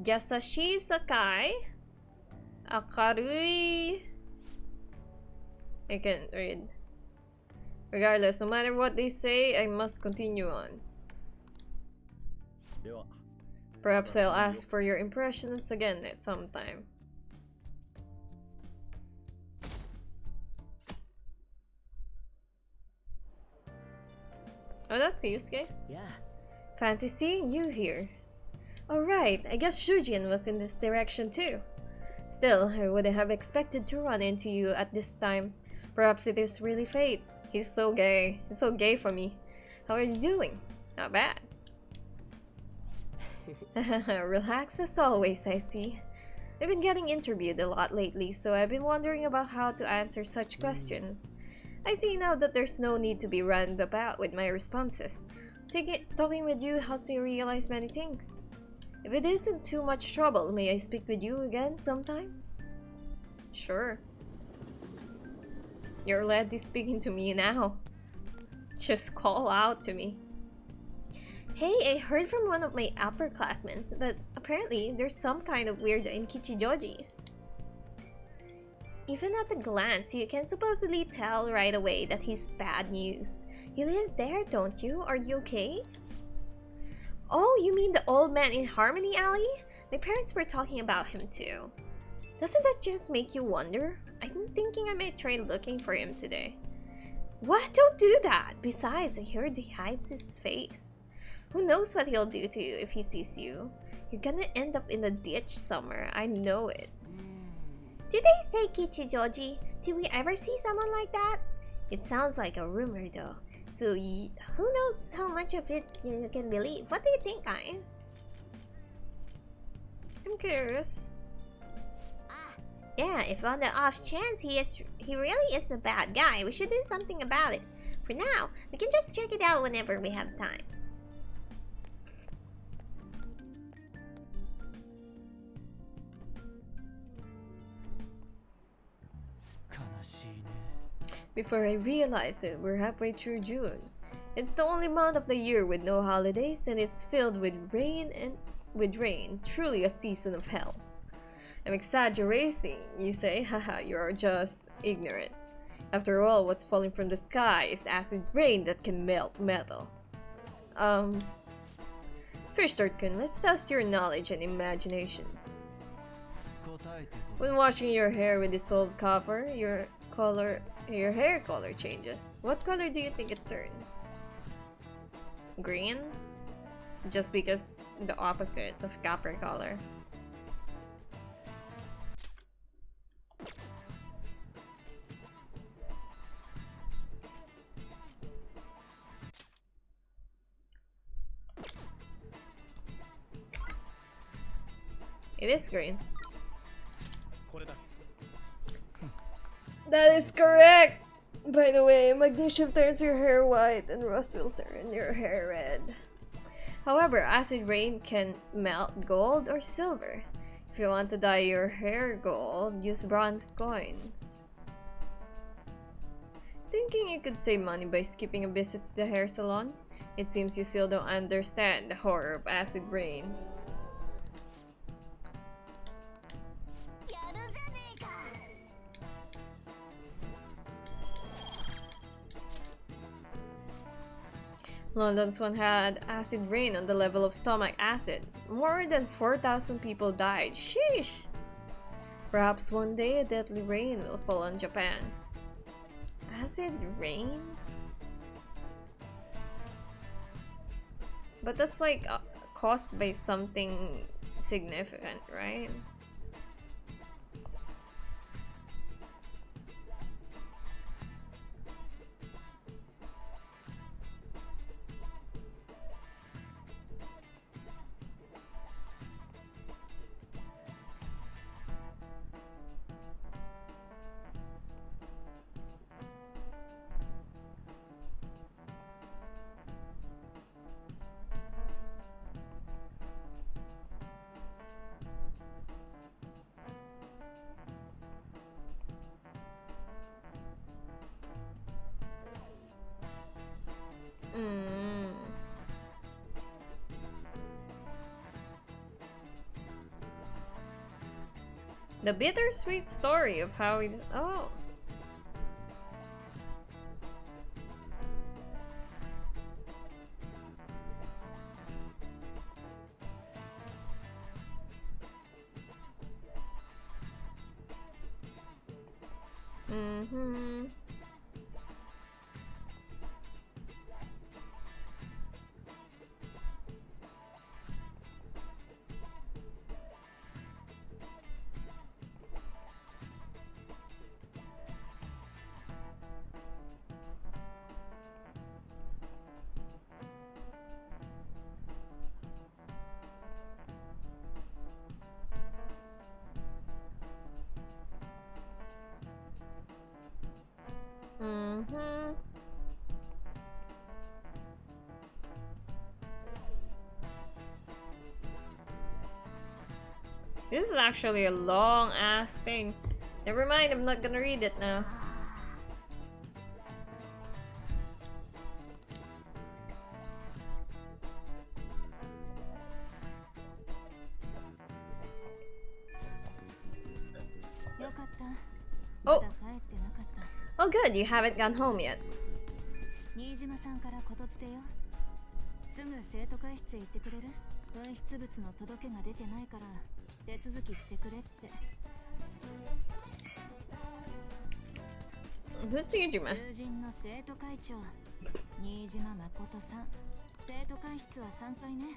Yasashi Sakai. Akarui. I can't read. Regardless, no matter what they say, I must continue on. Perhaps I'll ask for your impressions again at some time. Oh, that's Yusuke. Yeah. Fancy seeing you here. Alright, I guess Shujin was in this direction too. Still, I wouldn't have expected to run into you at this time. Perhaps it is really fate. He's so gay. He's so gay for me. How are you doing? Not bad. Relax as always, I see. I've been getting interviewed a lot lately, so I've been wondering about how to answer such questions. I see now that there's no need to be round about with my responses. Talking with you helps me realize many things. If it isn't too much trouble, may I speak with you again sometime? Sure. You're already speaking to me now. Just call out to me. Hey, I heard from one of my upperclassmen, but apparently there's some kind of weirdo in Kichijoji. Even at a glance, you can supposedly tell right away that he's bad news. You live there, don't you? Are you okay? Oh, you mean the old man in Harmony Alley? My parents were talking about him too. Doesn't that just make you wonder? I'm thinking I might try looking for him today. What? Don't do that! Besides, I heard he hides his face. Who knows what he'll do to you if he sees you? You're gonna end up in a ditch somewhere, I know it. Did they say Kichijoji? Did we ever see someone like that? It sounds like a rumor though. So who knows how much of it you can believe? What do you think, guys? I'm curious. Yeah, if on the off chance he really is a bad guy, we should do something about it. For now, we can just check it out whenever we have time. Before I realize it, we're halfway through June. It's the only month of the year with no holidays, and it's filled with rain, truly a season of hell. I'm exaggerating, you say? Haha, you're just ignorant. After all, what's falling from the sky is acid rain that can melt metal. Fish Turtkin, let's test your knowledge and imagination. When washing your hair with dissolved copper, your hair color changes. What color do you think it turns? Green? Just because the opposite of copper color. It is green. That is correct! By the way, magnesium turns your hair white and rust will turn your hair red. However, acid rain can melt gold or silver. If you want to dye your hair gold, use bronze coins. Thinking you could save money by skipping a visit to the hair salon? It seems you still don't understand the horror of acid rain. London's one had acid rain on the level of stomach acid. More than 4,000 people died. Sheesh! Perhaps one day a deadly rain will fall on Japan. Acid rain? But that's like caused by something significant, right? The bittersweet story of how it. Oh. Mm-hmm. Mm-hmm. This is actually a long ass thing. Never mind, I'm not gonna read it now. Oh. Oh good, you haven't gone home yet. 新島さんからことつてよ。すぐ生徒会室へ行ってくれる？紛失物の届けが出てないから手続きしてくれって。Who's Nijima? 囚人の生徒会長、新島誠さん。生徒会室は3階ね。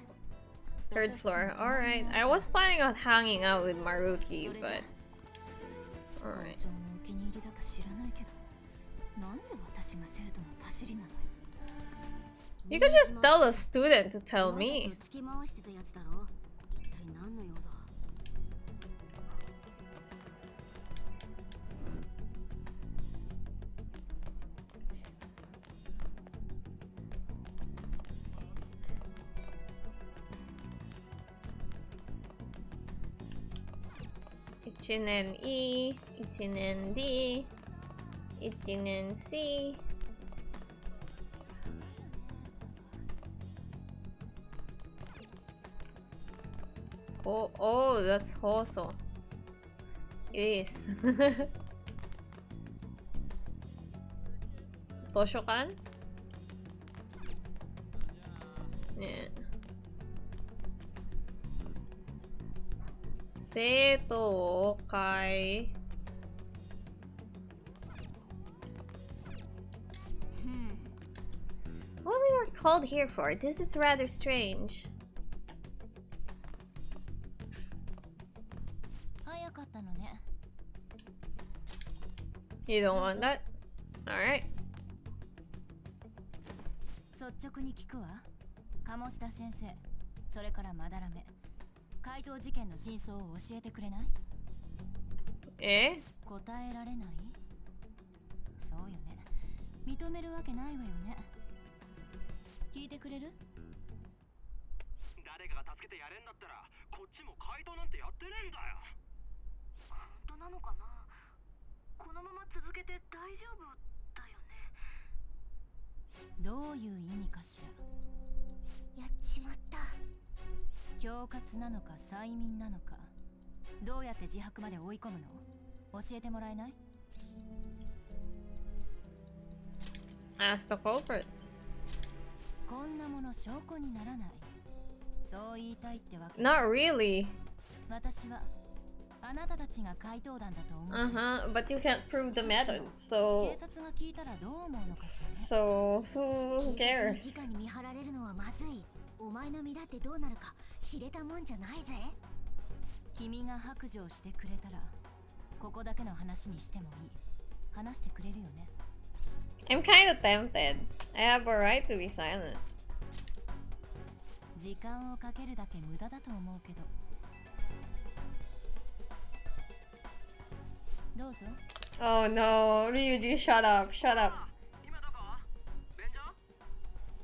Third floor. Alright. I was planning on hanging out with Maruki, but... Alright. You could just tell a student to tell me. Ichinen E, Ichinen D, Ichinen C. Oh, that's Hoso. It is. Toshokan? Yeah. Seto Kai. What we were called here for? This is rather strange. You don't want that? Alright. 率直に聞くわ。鴨下先生、それからまだらめ。怪盗事件の真相を教えてくれない？え？答えられない？そうよね。認めるわけないわよね。聞いてくれる？誰かが助けてやれんだったらこっちも怪盗なんてやってねえんだよ。本当なのかな。このまま続けて大丈夫だよね。どういう意味かしら。やっちまった。恐喝なのか催眠なのか、どうやって自白まで追い込むの？教えてもらえない？ Ask the culprit. こんなもの証拠にならない。そう言いたいってわけ。 Not really. 私はあなたたちが怪盗団だと思ってる。But you can't prove the method, so 警察が聞いたらどう思うのかしらね。so who 警察 cares? に直に見張られるのはまずい。お前の身だってどうなるか知れたもんじゃないぜ。君が白状してくれたら、ここだけの話にしてもいい。話してくれるよね。I'm kind of tempted. I have a right to be silent. 時間をかけるだけ無駄だと思うけど。どうぞ。 Oh no, Ryuji, shut up, shut up. 今どこ？便所？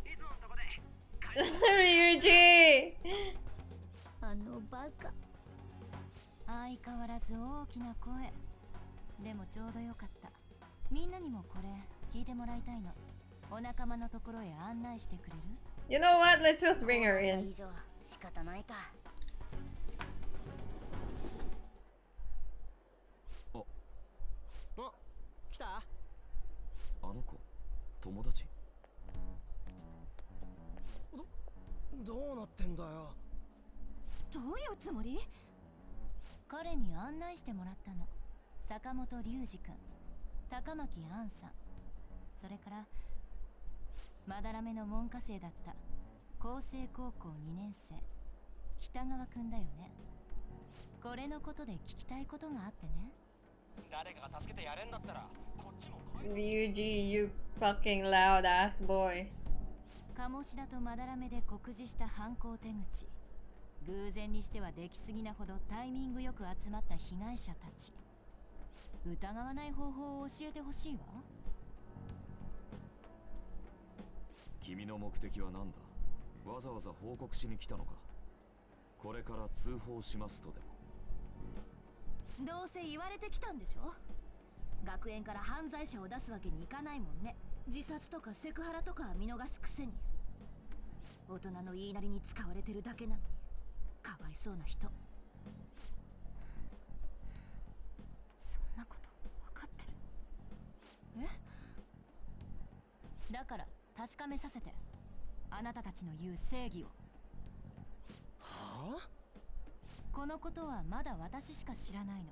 いつものとこで。 Ryuji! あのバカ。相変わらず大きな声。でもちょうどよかった。みんなにもこれ聞いてもらいたいの。お仲間のところへ案内してくれる？ You know what? Let's just bring her in. 以上仕方ないか。お、来た？あの子友達？どうなってんだよ。どういうつもり？彼に案内してもらったの。坂本龍二君、高巻杏さん、それからまだらめの門下生だった厚生高校2年生北川君だよね。これのことで聞きたいことがあってね。誰かが助けてやれんだったらこっちも。 Ryuji, you fucking loud ass boy. 鴨志田とまだらめで酷似した犯行手口。偶然にしては出来すぎなほどタイミングよく集まった被害者たち。疑わない方法を教えてほしいわ。君の目的は何だ？わざわざ報告しに来たのか？これから通報しますとでも？どうせ言われてきたんでしょ。学園から犯罪者を出すわけにいかないもんね。自殺とかセクハラとかは見逃すくせに。大人の言いなりに使われてるだけなのに。かわいそうな人。そんなこと分かってる？え？だから確かめさせて。あなたたちの言う正義を。はあ？このことはまだ私しか知らないの。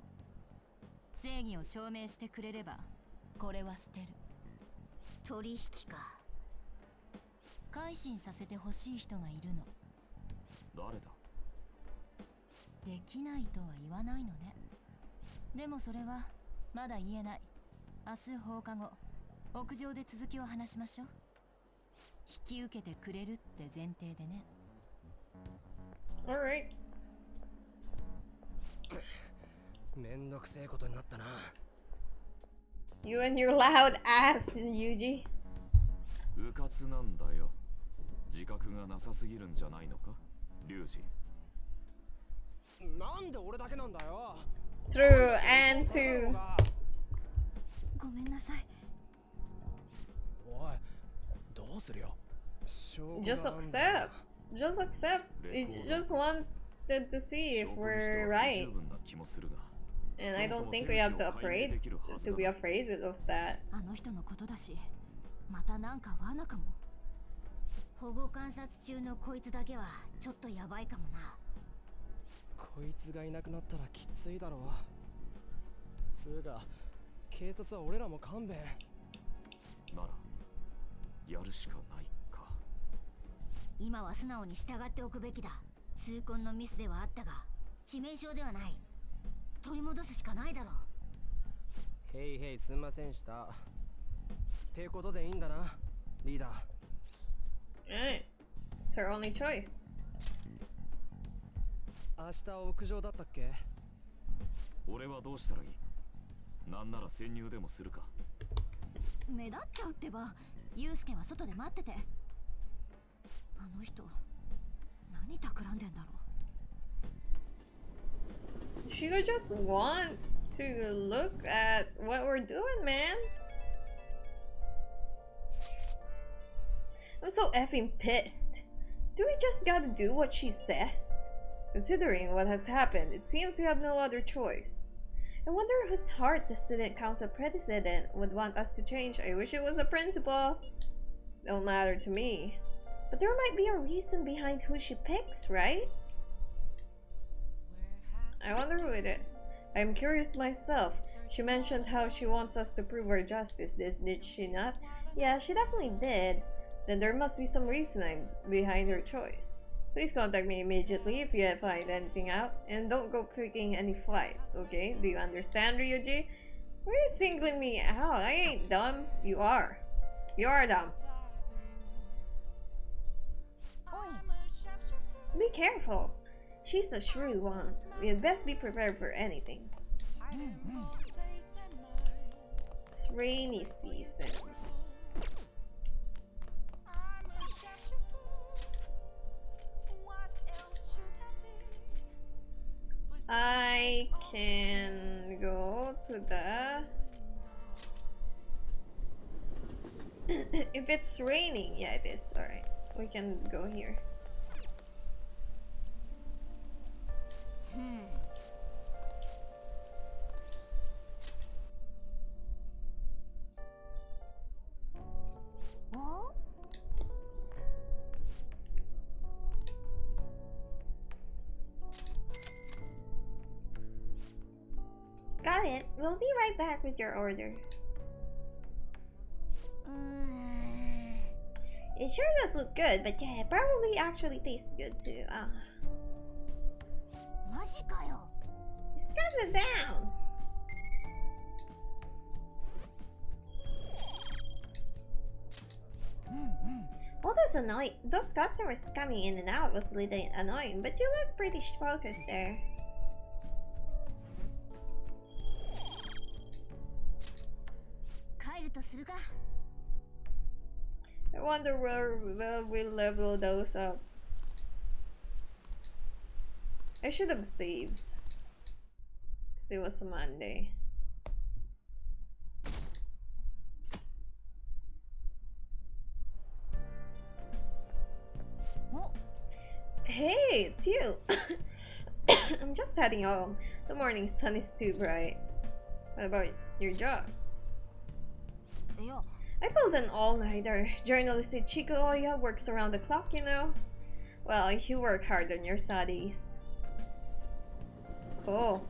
正義を証明してくれればこれは捨てる。取引か。改心させてほしい人がいるの。誰だ？できないとは言わないのね。でもそれはまだ言えない。明日放課後屋上で続きを話しましょう。引き受けてくれるって前提でね。 Alright. めんどくせえことになったな。 You and your loud ass, Ryuji. うかつなんだよ。自覚がなさすぎるんじゃないのか、龍二。なんで俺だけなんだよ。 True, and two. ごめんなさい。おい、どうするよ。 Just accept. Just accept. You just wanted to see if we're right. And I don't think we have to be afraid of that. あの人のことだし、またなんか罠かも。保護観察中のこいつだけはちょっとやばいかもな。こいつがいなくなったらきついだろう。つうか、警察は俺らも勘弁。なら、やるしかないか。今は素直に従っておくべきだ。痛恨のミスではあったが、致命傷ではない。取り戻すしかないだろう。へいへい、すんませんした。ってことでいいんだな、リーダー。Alright. It's our only choice. 明日屋上だったっけ？俺はどうしたらいい？なんなら潜入でもするか。目立っちゃうってば。ユウスケは外で待ってて。あの人何企んでんだろう。 She could just want to look at what we're doing, man. I'm so effing pissed. Do we just gotta do what she says? Considering what has happened, it seems we have no other choice. I wonder whose heart the student council president would want us to change. I wish it was a principal. Don't matter to me. But there might be a reason behind who she picks, right? I wonder who it is. I'm curious myself. She mentioned how she wants us to prove her justice, did she not? Yeah, she definitely did. Then there must be some reasoning behind her choice. Please contact me immediately if you find anything out. And don't go picking any fights, okay? Do you understand, Ryuji? Why are you singling me out? I ain't dumb. You are. You are dumb. Be careful. She's a shrewd one. We'd best be prepared for anything. It's rainy season. I can go to the... If it's raining, yeah it is, alright. We can go here. Got it. We'll be right back with your order. It sure does look good, but yeah, it probably actually tastes good too. Just calm it down. All those customers coming in and out was a little annoying, but you look pretty focused there. I wonder where will we level those up. I should have saved. Cause it was a Monday. Hey, it's you! I'm just heading home. The morning sun is too bright. What about your job? I pulled an all-nighter. Journalist Ichiko Oya works around the clock, you know? Well, you work hard on your studies. Cool.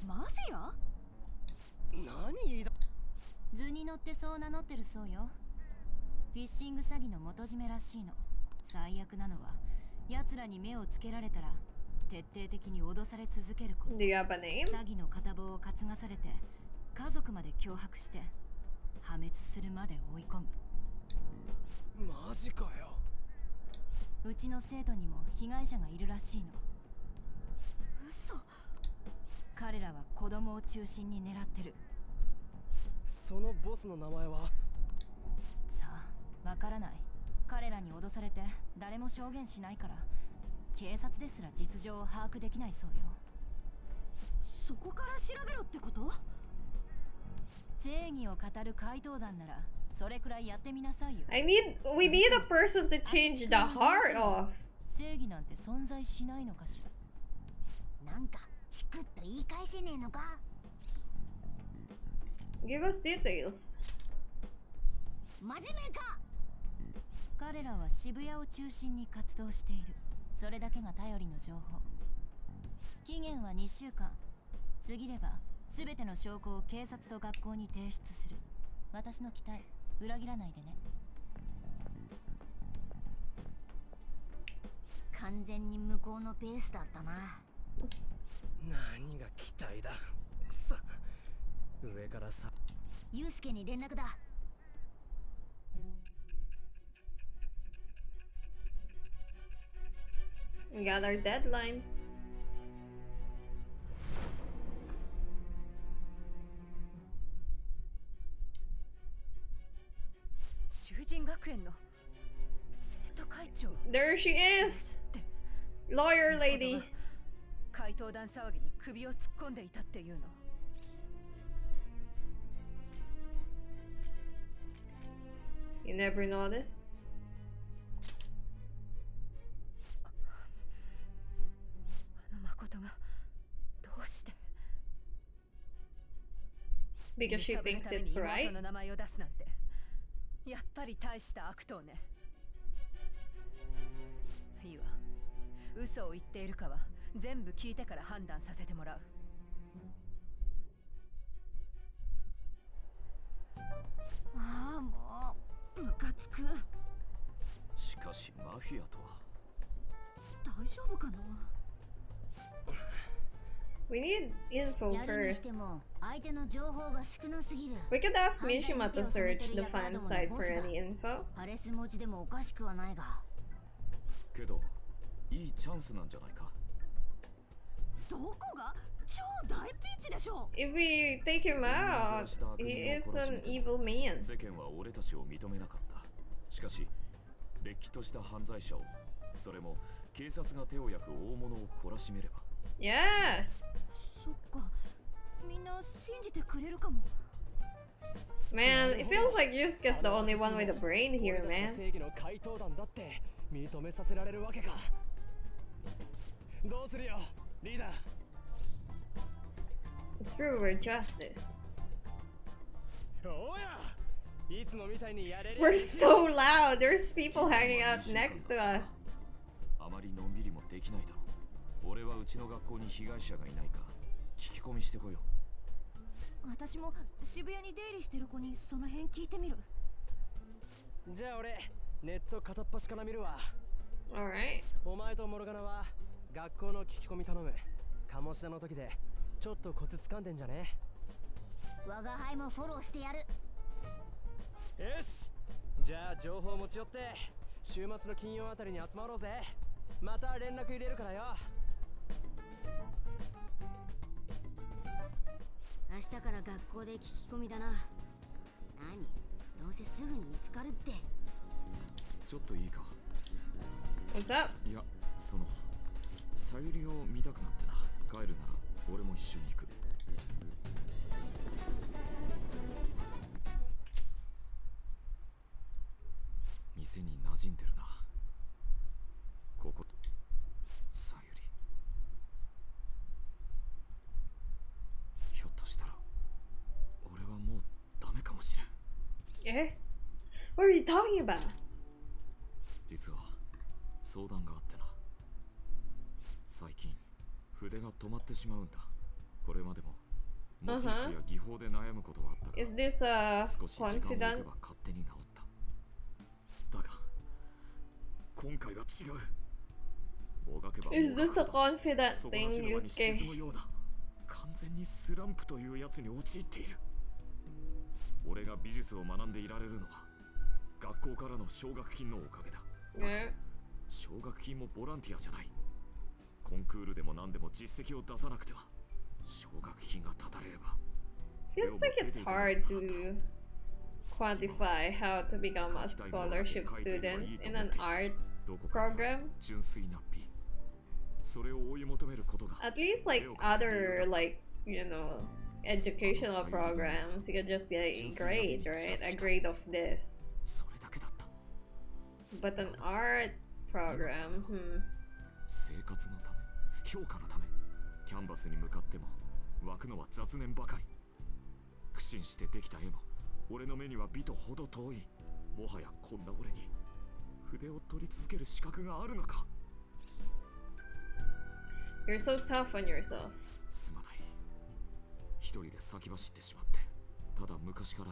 Mafia? 何? 図に乗ってそう名乗ってるそうよ。フィッシング詐欺の元締めらしいの。最悪なのは奴らに目をつけられたら徹底的に脅され続けること。Do you have a name? 詐欺の片棒を担がされて家族まで脅迫して破滅するまで追い込む。マジかよ。うちの生徒にも被害者がいるらしいの。嘘。彼らは子供を中心に狙ってる。そのボスの名前は？さあ、わからない。彼らに脅されて誰も証言しないから警察ですら実情を把握できないそうよ。そこから調べろってこと？正義を語る怪盗団ならそれくらいやってみなさいよ。We need a person to change the heart off. 正義なんて存在しないのかしら。なんかチクッと言い返せねえのか。Give us details. 真面目か。彼らは渋谷を中心に活動している。それだけが頼りの情報。期限は2週間。過ぎれば全ての証拠を警察と学校に提出する。私の期待裏切らないでね。完全に向こうのペースだったな。何が期待だ。くそ。上からさ。ユウスケに連絡だ。We got our deadline. 囚人学園の生徒会長 There she is! Lawyer lady. 怪盗団騒ぎに首を突っ込んでいたっていうの。You never noticed? あの誠がどうして Because she thinks it's right? 妹の名前を出すなんてやっぱり大した悪党ね。いいわ、嘘を言っているかは全部聞いてから判断させてもらう。ああ、もうムカつく。しかしマフィアとは。大丈夫かな。 We need info やるにし first. ても相手の情報が少なすぎる。 We could ask Mishima to search the fan site for any info. パレス持ちでもおかしくはないが。けどいいチャンスなんじゃないか。どこが超大ピンチでしょ。 If we take him out, he is an evil man. 世間は俺たちを認めなかった。しかしれっきとした犯罪者を、それも警察が手を焼く大物を懲らしめれば。 Yeah! そっか、みんな信じてくれるかも。 Man, it feels like Yusuke's the only one with a brain here, 俺たちの man. 正義の怪盗団だって認めさせられるわけか。どうするよ、リーダー。 Let's prove we're justice. おや、いつもみたいにやれる。 We're so loud! There's people hanging out next to us. あまりのんびりもできないだろう。俺はうちの学校に被害者がいないか聞き込みしてこよう。私も渋谷に出入りしてる子にその辺聞いてみる。じゃあ俺ネット片っ端から見るわ。 Alright. お前とモルガナは学校の聞き込み頼む。鴨志田の時でちょっとコツ掴んでんじゃね。我が輩もフォローしてやる。よし、じゃあ情報持ち寄って週末の金曜あたりに集まろうぜ。また連絡入れるからよ。明日から学校で聞き込みだな。何、どうせすぐに見つかるって。ちょっといいか。 What's up? いや、そのさゆりを見たくなってな。帰るなら俺も一緒に行く。店に馴染んでるな。ここさゆり、ひょっとしたら俺はもうダメかもしれん。 Eh? What are you talking about? 実は相談があってな。最近筆が止まってしまうんだ。これまでもモチーフや技法で悩むことはあったが、 Is this 少し時間を置け confident? ば勝手に治った。だが今回は違う。もがけば Is this a もがく confident 底な thing, し沼に沈 Yusuke? むような完全にスランプというやつに陥っている。俺が美術を学んでいられるのは学校からの奨学金のおかげだ。 Yeah. 奨学金もボランティアじゃない。コンクールでも何でも実績を出さなくては奨学金がたたれれば。 Feels like it's hard to quantify how to become a scholarship student in an art どこかに program. 純粋な美、それを追い求めることが At least like other like, you know, educational programs, you could just get a grade, right? A grade of this. それだけだった。 But an art program, 生活のため、評価のため、キャンバスに向かっても湧くのは雑念ばかり。苦心してできた絵も俺の目には美とほど遠い。もはやこんな俺に筆を取り続ける資格があるのか。 You're so tough on yourself. すまない。一人で先走ってしまって。ただ昔から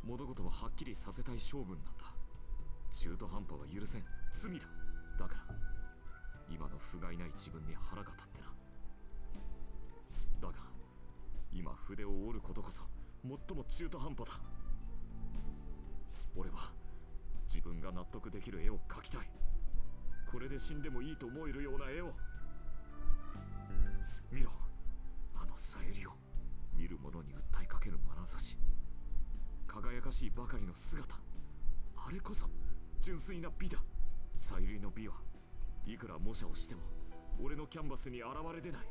物事をはっきりさせたい性分なんだ。中途半端は許せん。罪だ。だから今の不甲斐ない自分に腹が立ってな。だが今筆を折ることこそ最も中途半端だ。俺は自分が納得できる絵を描きたい。これで死んでもいいと思えるような絵を。見ろ、あのさゆりを見る者に訴えかける眼差し、輝かしいばかりの姿、あれこそ純粋な美だ。さゆりの美はいくら模写をしても俺のキャンバスに現れ出ない。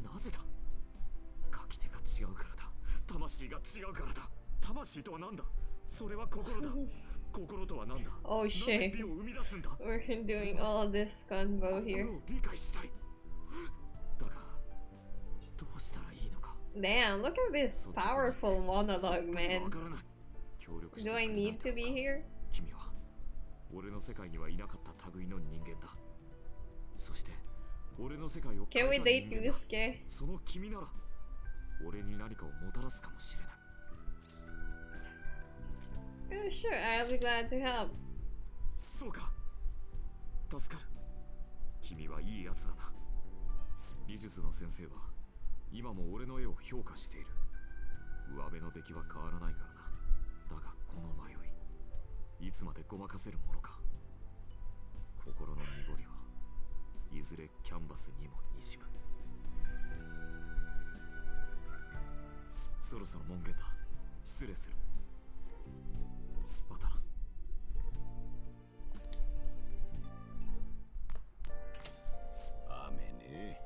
なぜだ？書き手が違うからだ。魂が違うからだ。魂とは何だ？それは心だ。心とは何だ？ Oh なぜ shit. 美を生み出すんだ？ We're doing all of this convo here. 心を理解したい。だがどうしたらいいのか。 Damn, look at this powerful monologue, わ man. からない。協力して Do I くれない need to be here? 君は俺の世界にはいなかった類の人間だ。そして俺の世界を Can we 変 date えた人間だ。 Yusuke? その君なら俺に何かをもたらすかもしれない。 Yeah, sure, I'll be glad to help. そうか、助かる。君はいいやつだな。美術の先生は今も俺の絵を評価している。上辺の出来は変わらないからな。だがこの迷い、いつまでごまかせるものか。心の濁りはいずれキャンバスにもにじむ。そろそろ門限だ。失礼する。またな。雨ね。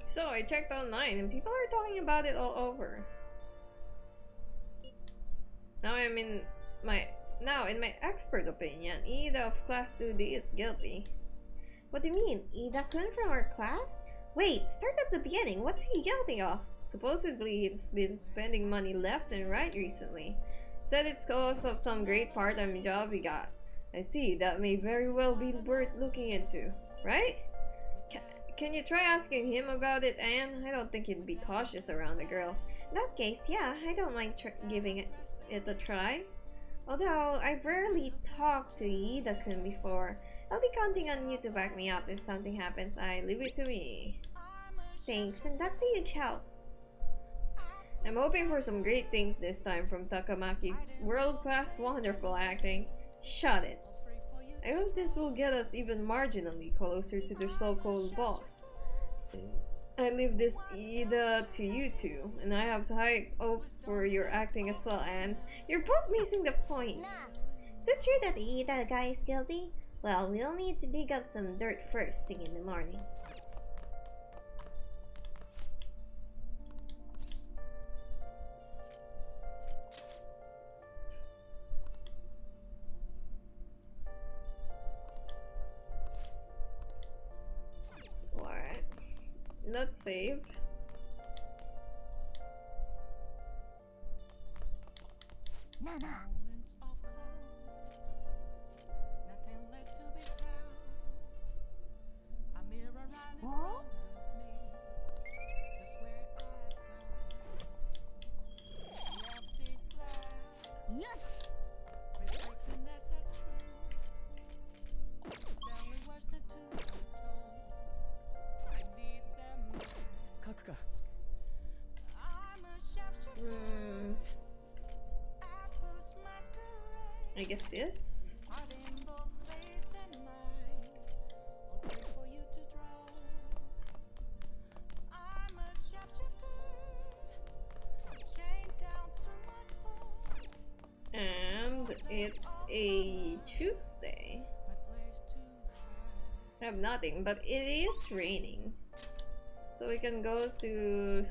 So I checked online and people are talking about it all over. Now in my expert opinion, Ida of class 2D is guilty. What do you mean? Ida-kun from our class? Wait, start at the beginning. What's he guilty of? Supposedly he's been spending money left and right recently. Said it's cause of some great part-time job he got. I see, that may very well be worth looking into, right? Can you try asking him about it, Anne? I don't think he'd be cautious around a girl. In that case, yeah, I don't mind giving it a try. Although, I've rarely talked to Ida-kun before. I'll be counting on you to back me up if something happens. I leave it to me. Thanks, and that's a huge help. I'm hoping for some great things this time from Takamaki's world-class wonderful acting. Shut it. I hope this will get us even marginally closer to the so-called boss. I leave this Ida to you two, and I have high hopes for your acting as well, Anne. You're both missing the point. Is it true that the Ida guy is guilty? Well, we'll need to dig up some dirt first thing in the morning. Alright. Let's save. Nana. Oh? Yes. I guess this. And it's a Tuesday. I have nothing, but it is raining. So we can go to...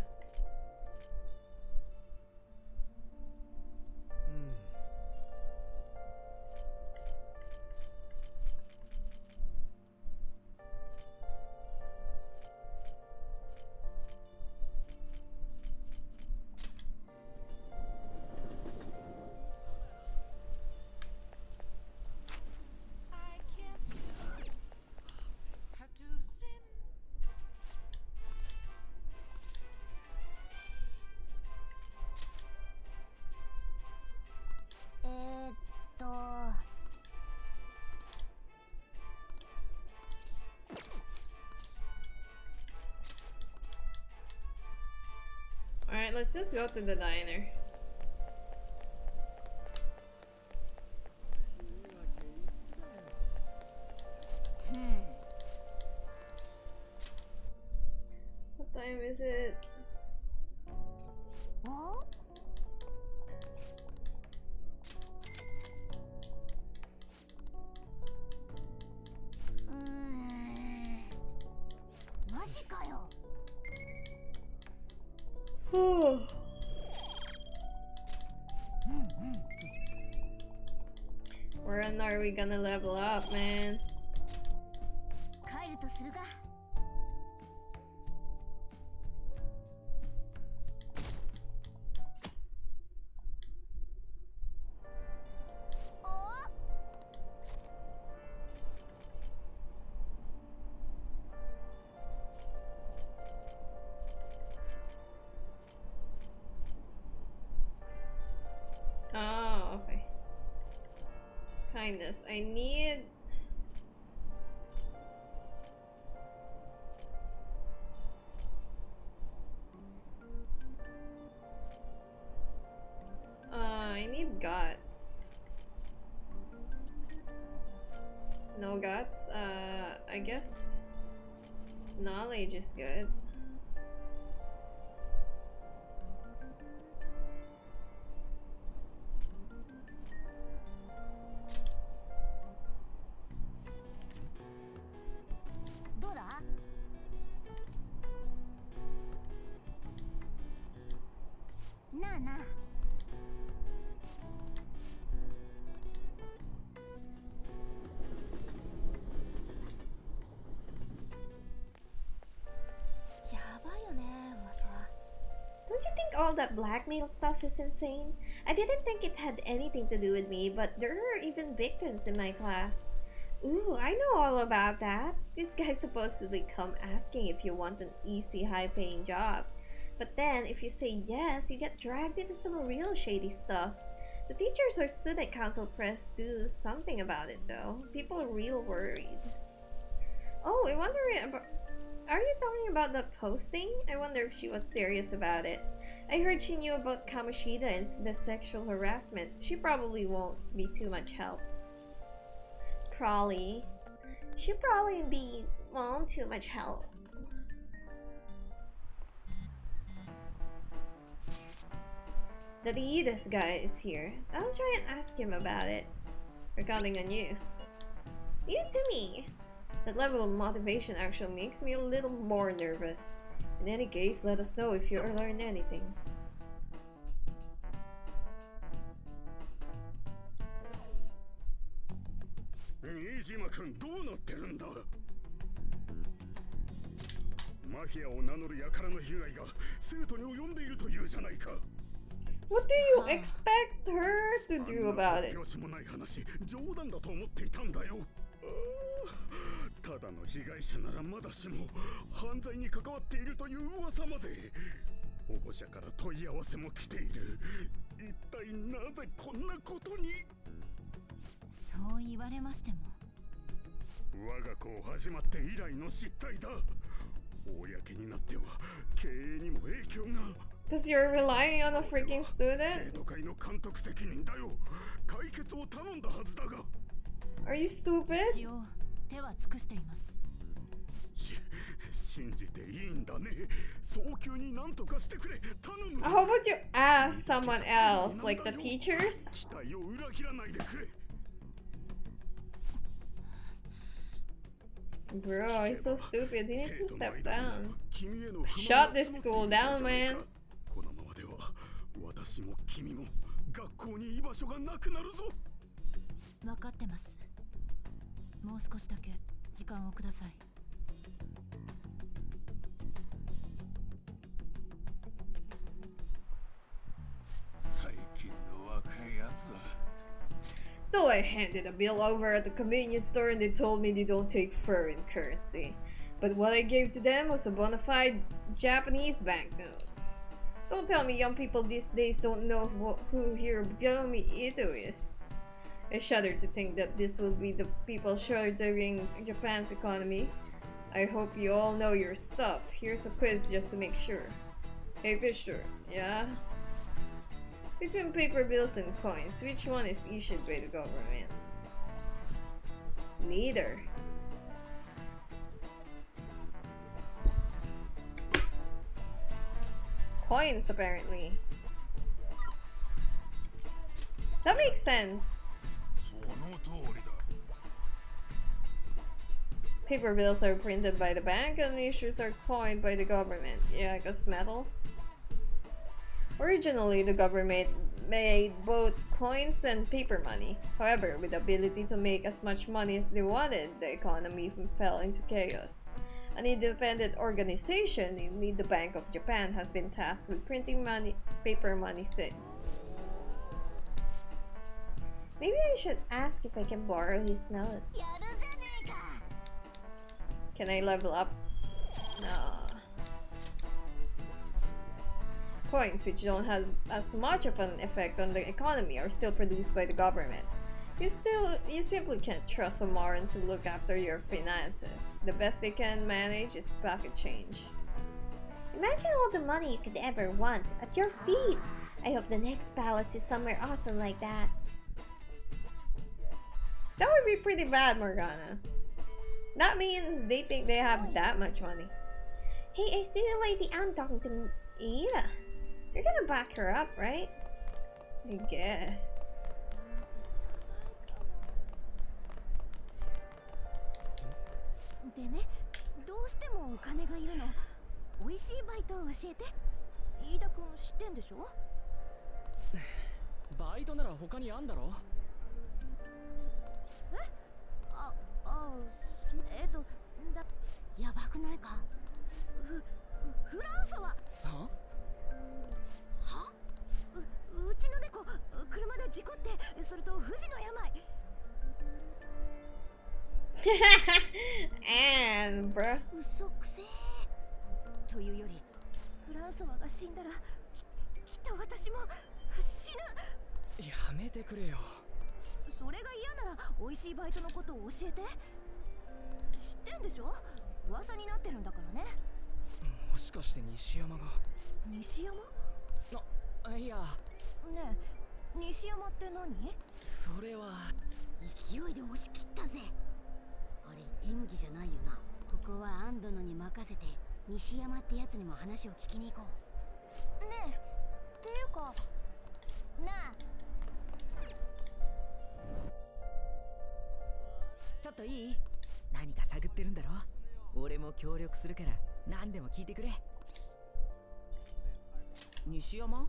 Alright, let's just go to the diner. time is it? Oh? マジかよ。 When are we gonna level up, man? 帰るとするが。Oh, okay. Kindness. I need... I need guts. No guts? I guess knowledge is good. Don't you think all that blackmail stuff is insane? I didn't think it had anything to do with me, but there are even victims in my class. Ooh, I know all about that. This guy supposedly come asking if you want an easy, high-paying job. But then, if you say yes, you get dragged into some real shady stuff. The teachers or student council press do something about it though. People are real worried. Oh, I wonder about... Are you talking about the posting? I wonder if she was serious about it. I heard she knew about Kamoshida and the sexual harassment. She probably won't be too much help. Probably. She'll probably be, well, too much help. The Didas guy is here. I'll try and ask him about it. We're counting on you. You to me. That level of motivation actually makes me a little more nervous. In any case, let us know if you learn anything. What do you expect her to do about it? ただの被害者ならまだしも犯罪に関わっているという噂まで保護者から問い合わせも来ている一体なぜこんなことにそう言われましても我が子を始まって以来の失態だ公になっては経営にも影響が Because you're relying on a freaking student? 生徒会の監督責任だよ解決を頼んだはずだが Are you stupid? 一応手は尽くしています信じていいんだね早急に何とかしてくれ頼む How about you ask someone else, like the teachers? 期待を裏切らないでくれ Bro, he's so stupid. He needs to step down. Shut this school down, man. このままでは私も君も学校に居場所がなくなるぞ分かってますもう少しだけ時間をください So I handed a bill over at the convenience store and they told me they don't take foreign currency. But what I gave to them was a bona fide Japanese banknote. Don't tell me young people these days don't know who Hiroyomi Ito is. I shudder to think that this will be the people shouldering Japan's economy. I hope you all know your stuff. Here's a quiz just to make sure. Hey Fisher, yeah? Between paper bills and coins, which one is issued by the government? Neither. coins, apparently. That makes sense. その通りだ。 Paper bills are printed by the bank and issues are coined by the government. Yeah, because metal. Originally, the government made both coins and paper money. However, with the ability to make as much money as they wanted, the economy fell into chaos. An independent organization, namely the Bank of Japan, has been tasked with printing paper money since. Maybe I should ask if I can borrow his notes. Can I level up? No. Coins, which don't have as much of an effect on the economy, are still produced by the government. You simply can't trust a moron to look after your finances. The best they can manage is pocket change. Imagine all the money you could ever want at your feet. I hope the next palace is somewhere awesome like that. That would be pretty bad, Morgana. That means they think they have that much money. Hey, I see the lady I'm talking to, Ida. You're gonna back her up, right? I guess. でね、どうしてもお金がいるの。美味しいバイトを教えて。飯田君知ってんでしょ。バイトなら他にあんだろ。やばくないか。フランソは。は？うちの猫、車で事故って、それと不治の病。And bruh. 嘘くせー。というより、フランソワが死んだら、きっと私も死ぬ。やめてくれよ。それが嫌なら美味しいバイトのことを教えて。知ってんでしょ。噂になってるんだからね。もしかして西山が。西山？いや。ねえ、西山って何？それは。勢いで押し切ったぜ。あれ演技じゃないよな。ここはアンドノに任せて西山ってやつにも話を聞きに行こう。ねえ、っていうかなあ。ちょっといい？何か探ってるんだろ？俺も協力するから何でも聞いてくれ。西山？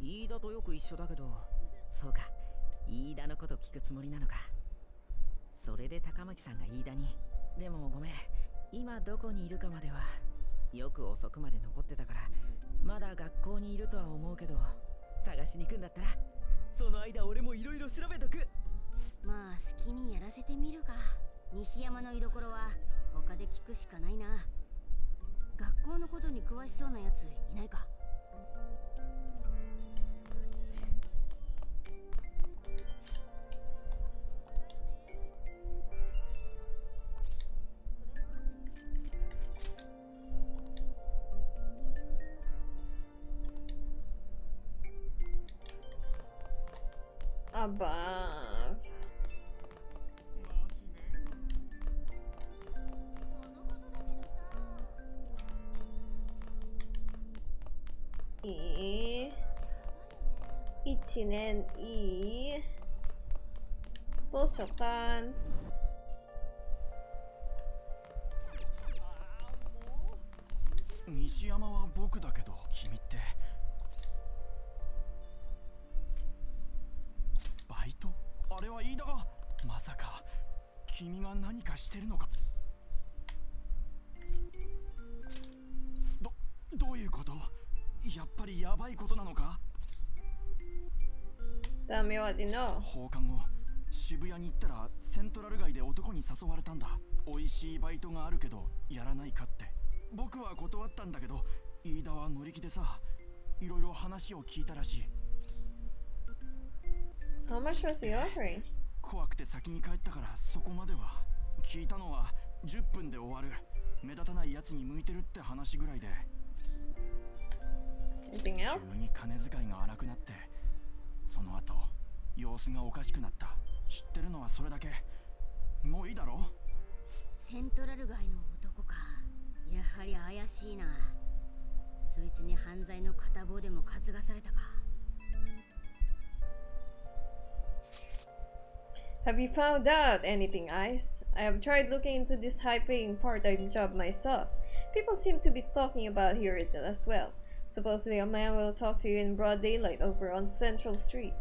飯田とよく一緒だけど。そうか、飯田のこと聞くつもりなのか。それで高巻さんが飯田に。でもごめん、今どこにいるかまでは。よく遅くまで残ってたからまだ学校にいるとは思うけど、探しに行くんだったらその間俺もいろいろ調べとく。まあ好きにやらせてみるか。西山の居所は他で聞くしかないな。学校のことに詳しそうなやついないか。Above. 이치는 이 도서관.西山は僕だけど、君ってバイト？あれは飯田が。まさか君が何かしてるのか。どういうこと？やっぱりやばいことなのか？ Tell me what you know. 放課後、渋谷に行ったらセントラル街で男に誘われたんだ。美味しいバイトがあるけどやらないかって。僕は断ったんだけど、飯田は乗り気でさ、いろいろ話を聞いたらしい。 How much was he offering? 怖くて先に帰ったからそこまでは。聞いたのは10分で終わる。目立たないやつに向いてるって話ぐらいで。 Anything 急 else? に金遣いが荒くなって、その後様子がおかしくなった。知ってるのはそれだけ。もういいだろ。セントラル街の男か。やはり怪しいな。そいつに犯罪の片棒でも担がされたか。 Have you found out anything, Ice? I have tried looking into this high-paying part-time job myself. People seem to be talking about here as well. Supposedly a man will talk to you in broad daylight over on Central Street,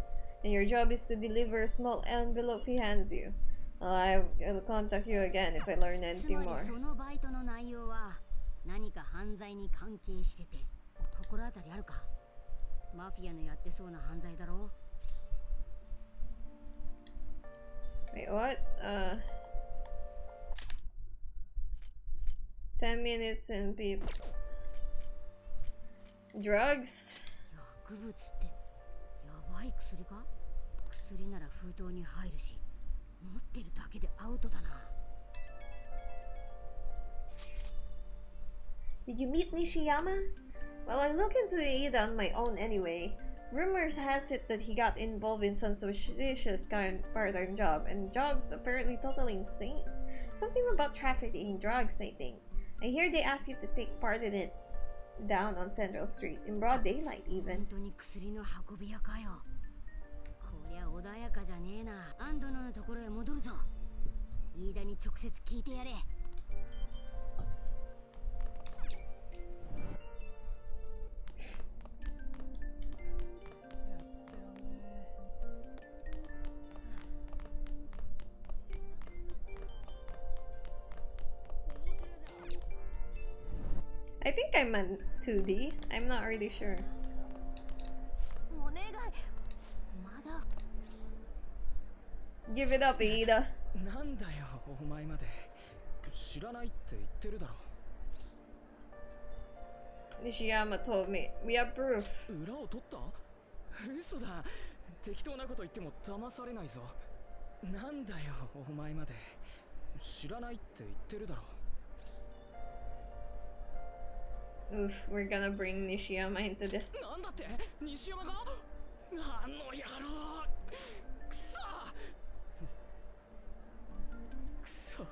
and your job is to deliver a small envelope he hands you. I'll contact you again if I learn anything more. そのバイトの内容は何か犯罪に関係してて心当たりあるか。マフィアのやってそうな犯罪だろう。 Wait, what? 10 minutes and people. Drugs? 薬物ってやばい薬か。薬なら封筒に入るし、持ってるだけでアウトだな。 Did you meet Nishiyama? Well, I look into Ida on my own anyway. Rumors has it that he got involved in some suspicious kind of part-time job, and job's apparently totally insane. Something about trafficking drugs, I think. I hear they ask you to take part in it down on Central Street, in broad daylight even. 本当に薬の運び屋かよ。こりゃ穏やかじゃねえな。アンドノのところへ戻るぞ。飯田に直接聞いてやれ。 I think I'm on 2D. I'm not really sure. お願い。まだ。 Give it up, Ida. なんだよ、お前まで。知らないって言ってるだろ。 Nishiyama told me. We have proof. 裏を取った？嘘だ。適当なこと言っても騙されないぞ。なんだよ、お前まで。知らないって言ってるだろ。 Oof, we're gonna bring Nishiyama into this. なんだって？西山が？あの野郎！くそ！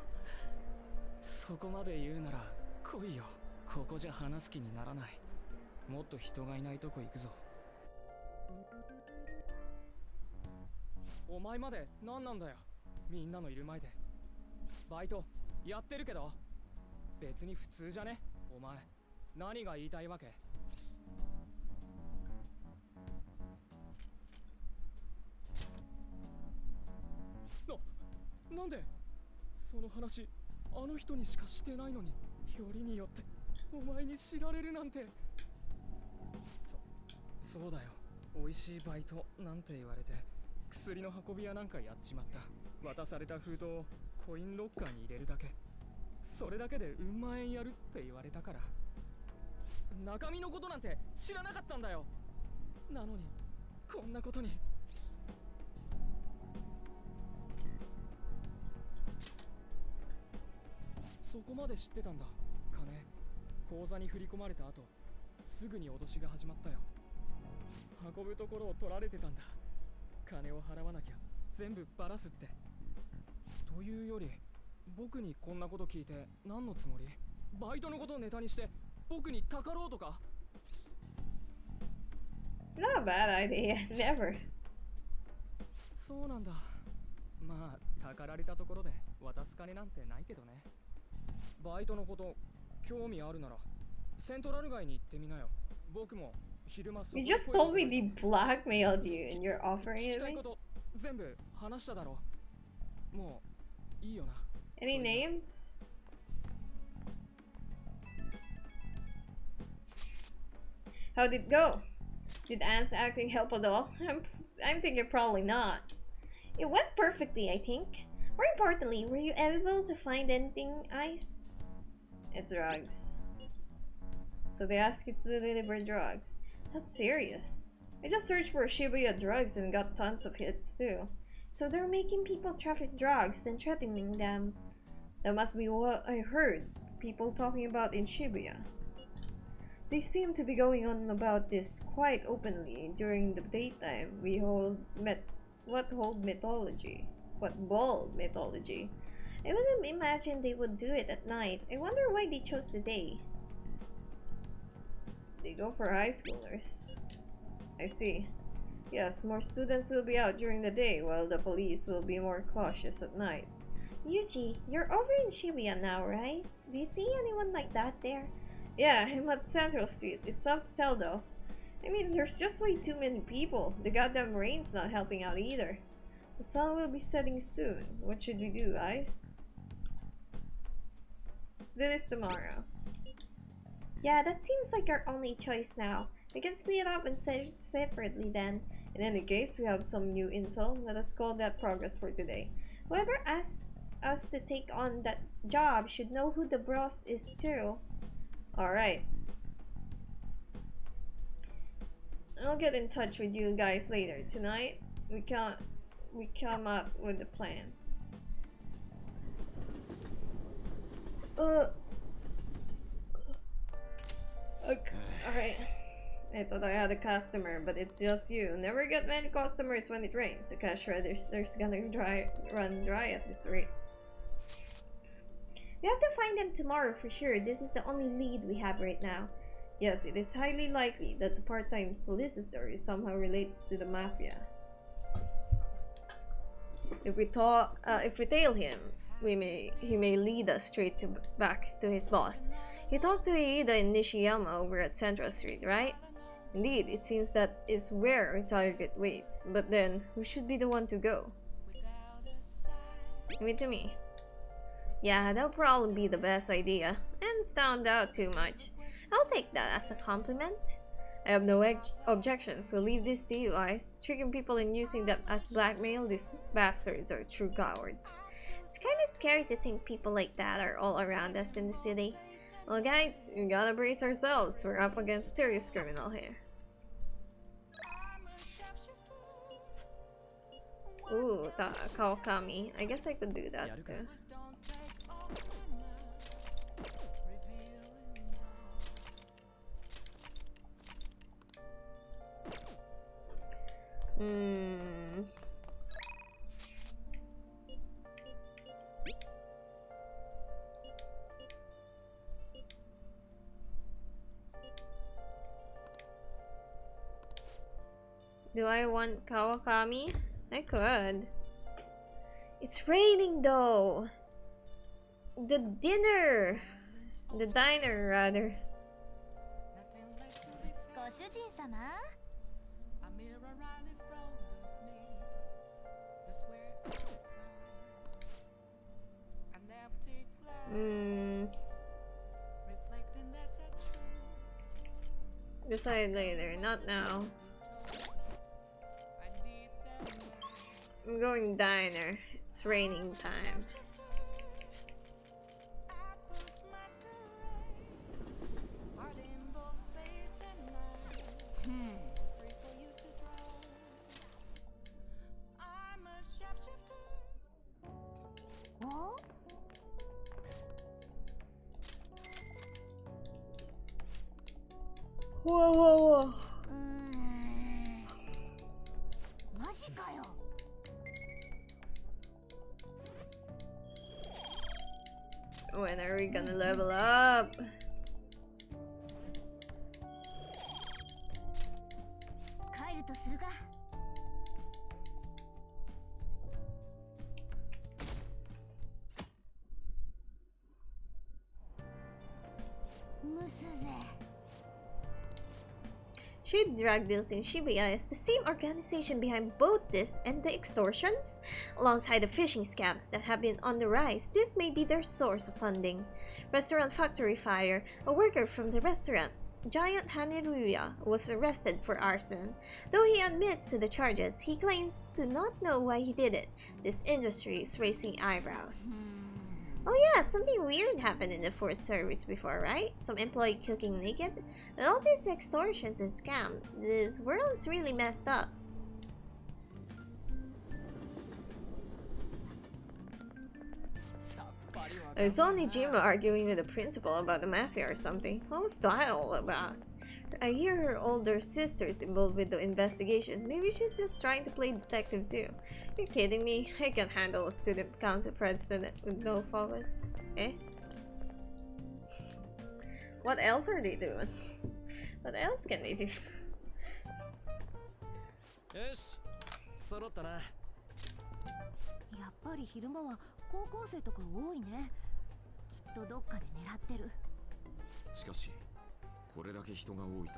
そこまで言うなら来いよ。ここじゃ話す気にならない。もっと人がいないとこ行くぞ。お前まで何なんだよ。みんなのいる前で。バイトやってるけど別に普通じゃね？お前何が言いたいわけ？なんでその話あの人にしかしてないのに、よりによってお前に知られるなんて。そうだよ、美味しいバイトなんて言われて薬の運び屋なんかやっちまった。渡された封筒をコインロッカーに入れるだけ、それだけでうん万円やるって言われたから。中身のことなんて知らなかったんだよ。なのにこんなことに。そこまで知ってたんだ。金口座に振り込まれた後すぐに脅しが始まったよ。運ぶところを取られてたんだ。金を払わなきゃ全部バラすって。というより僕にこんなこと聞いて何のつもり？バイトのことをネタにして僕にたかろうとか？ Not a bad idea. Never. そうなんだ。まあたかられたところで渡す金なんてないけどね。バイトのこと興味あるならセントラル街に行ってみなよ。僕も昼間。 You just told me they blackmailed you and you're offering it 聞きたい me? こと全部話しただろう。もういいよな。 Any names? How'd it go? Did Anne's acting help at all? I'm thinking probably not. It went perfectly, I think. More importantly, were you able to find anything, Ice? It's drugs. So they ask you to deliver drugs. That's serious. I just searched for Shibuya drugs and got tons of hits too. So they're making people traffic drugs, then threatening them. That must be what I heard people talking about in Shibuya. They seem to be going on about this quite openly. During the daytime, we hold mythology? What bold mythology? I wouldn't imagine they would do it at night. I wonder why they chose the day. They go for high schoolers. I see. Yes, more students will be out during the day, while the police will be more cautious at night. Yuji, you're over in Shibuya now, right? Do you see anyone like that there? Yeah, I'm at Central Street. It's up to tell though. I mean, there's just way too many people. The goddamn rain's not helping out either. The sun will be setting soon. What should we do, Ice? Let's do this tomorrow. Yeah, that seems like our only choice now. We can split up and set it separately then. In any case, we have some new intel. Let us call that progress for today. Whoever asked us to take on that job should know who the boss is too. Alright. I'll get in touch with you guys later. Tonight, we come up with a plan. Okay. Alright. I thought I had a customer, but it's just you. Never get many customers when it rains. The cash registers gonna run dry at this rate. We have to find them tomorrow for sure. This is the only lead we have right now. Yes, it is highly likely that the part-time solicitor is somehow related to the mafia. If we tail him, he may lead us straight back to his boss. You talked to Iida and Nishiyama over at Central Street, right? Indeed, it seems that is where our target waits. But then, who should be the one to go? Give it to me. Yeah, that'll probably be the best idea. And stand out too much. I'll take that as a compliment. I have no objections, so leave this to you, Ice. Tricking people and using them as blackmail, these bastards are true cowards. It's kinda scary to think people like that are all around us in the city. Well guys, we gotta brace ourselves. We're up against serious criminal here. Ooh, Kawakami. I guess I could do that too. Do I want Kawakami? I could. It's raining though. The diner rather. Decide later, not now. I'm going diner. It's raining time. Whoa. When are we gonna level up? Shade drug deals in Shibuya is the same organization behind both this and the extortions. Alongside the phishing scams that have been on the rise, this may be their source of funding. Restaurant Factory Fire, a worker from the restaurant Giant Haniruya, was arrested for arson. Though he admits to the charges, he claims to not know why he did it. This industry is raising eyebrows. Oh yeah, something weird happened in the food service before, right? Some employee cooking naked? With all these extortions and scams, this world's really messed up. I saw Nijima arguing with the principal about the mafia or something. What was that all about? I hear her older sister's involved with the investigation. Maybe she's just trying to play detective too. You're kidding me? I can't handle a student council president with no focus. Eh? What else are they doing? What else can they do? よし揃ったな。やっぱり昼間は高校生とか多いね。きっとどっかで狙ってる。しかしこれだけ人が多いと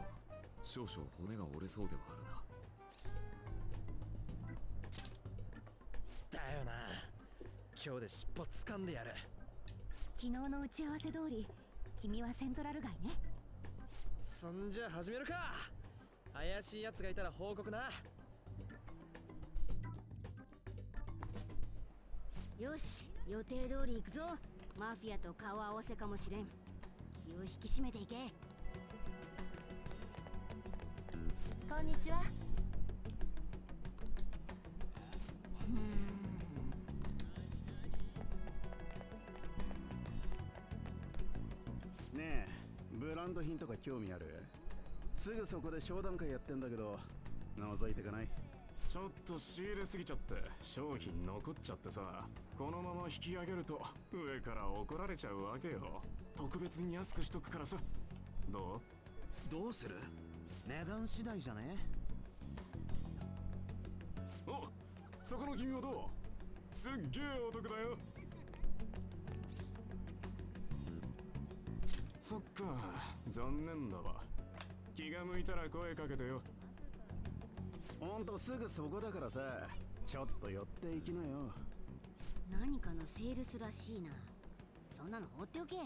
少々骨が折れそうではあるな。だよな。今日で尻尾掴んでやる。昨日の打ち合わせ通り、君はセントラル街ね。そんじゃ始めるか。怪しい奴がいたら報告な。よし、予定通り行くぞ。マフィアと顔合わせかもしれん。気を引き締めていけ。こんにちは。ねえ、ブランド品とか興味ある？すぐそこで商談会やってんだけど、覗いてかない？ちょっと仕入れすぎちゃって商品残っちゃってさ、このまま引き上げると上から怒られちゃうわけよ。特別に安くしとくからさ。どうする？値段次第じゃね？お、そこの君はどう？すっげえお得だよ。そっか、残念だわ。気が向いたら声かけてよ。ほんとすぐそこだからさ、ちょっと寄っていきなよ。何かのセールスらしいな。そんなの放っておけ。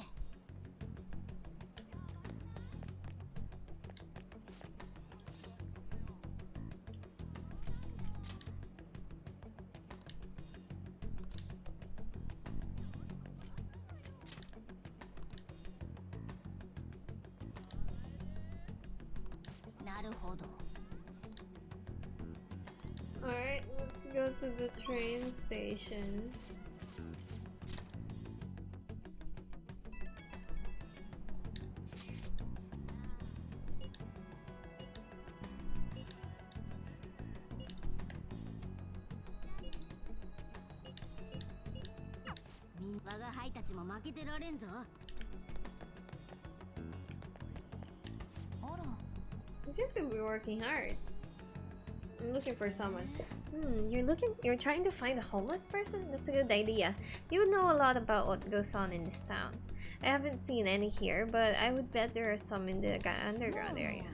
なるほど。Alright, let's go to the train station. You seem to be working hard. I'm looking for someone. You're trying to find a homeless person? That's a good idea. You would know a lot about what goes on in this town. I haven't seen any here, but I would bet there are some in the underground area.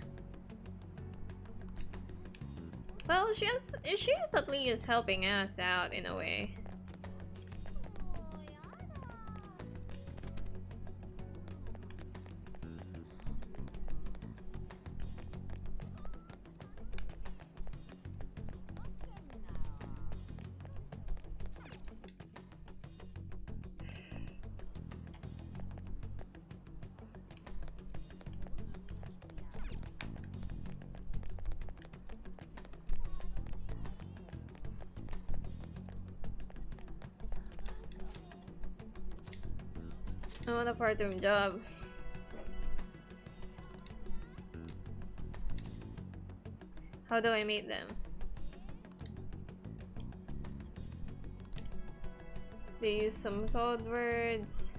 Well, she is at least helping us out in a way. I want a part-time job. How do I meet them? They use some code words.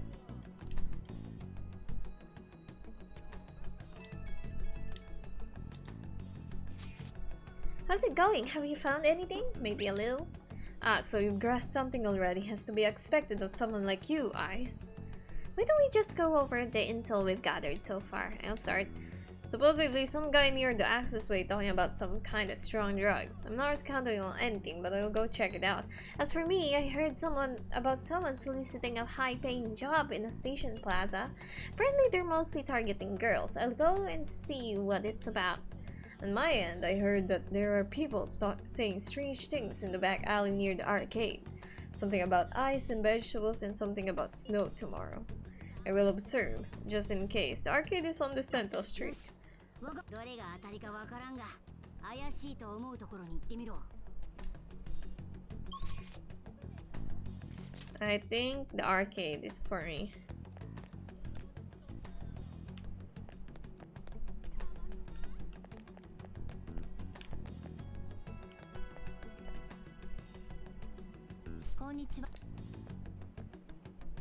How's it going? Have you found anything? Maybe a little? Ah, so you've grasped something already. Has to be expected of someone like you, Ice. Why don't we just go over the intel we've gathered so far? I'll start. Supposedly, some guy near the accessway talking about some kind of strong drugs. I'm not counting on anything, but I'll go check it out. As for me, I heard about someone soliciting a high-paying job in a station plaza. Apparently, they're mostly targeting girls. I'll go and see what it's about. On my end, I heard that there are people saying strange things in the back alley near the arcade. Something about ice and vegetables and something about snow tomorrow. I will observe, just in case. The arcade is on the central street. I think the arcade is for me.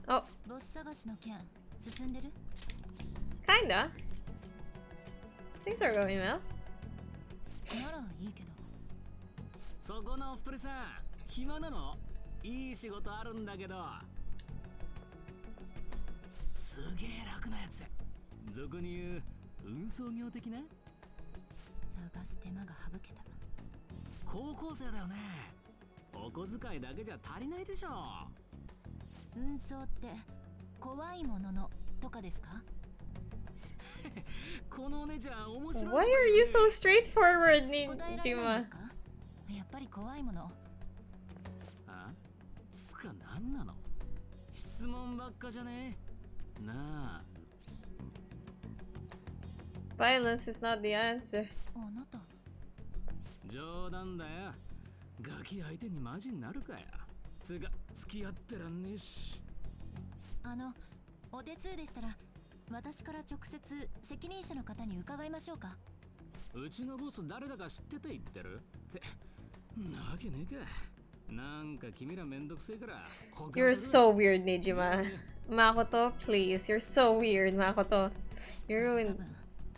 Oh. Kinda. Things are going well. ならいいけど。そこのお二人さん、暇なの？いい仕事あるんだけど。すげえ楽なやつ。俗に言う運送業的な？探す手間が省けた。高校生だよね。お小遣いだけじゃ足りないでしょ。運送って怖いもののとかですか？このお姉ちゃん面白い。Why are you so straightforward, 答えられないん Nijima? ですか？やっぱり怖いもの。あ？つかなんなの？質問ばっかじゃねえ。なあ。Violence is not the answer. あなた。冗談だよ。ガキ相手にマジになるかよ。つうか付き合ってらんねえし。お手数でしたら私から直接責任者の方に伺いましょうか。うちのボス誰だか知ってて言ってる？ってなわけねえか。なんか君らめんどくせえから。You're so weird, Nijima. Makoto, please. You're so weird, Makoto. You ruined.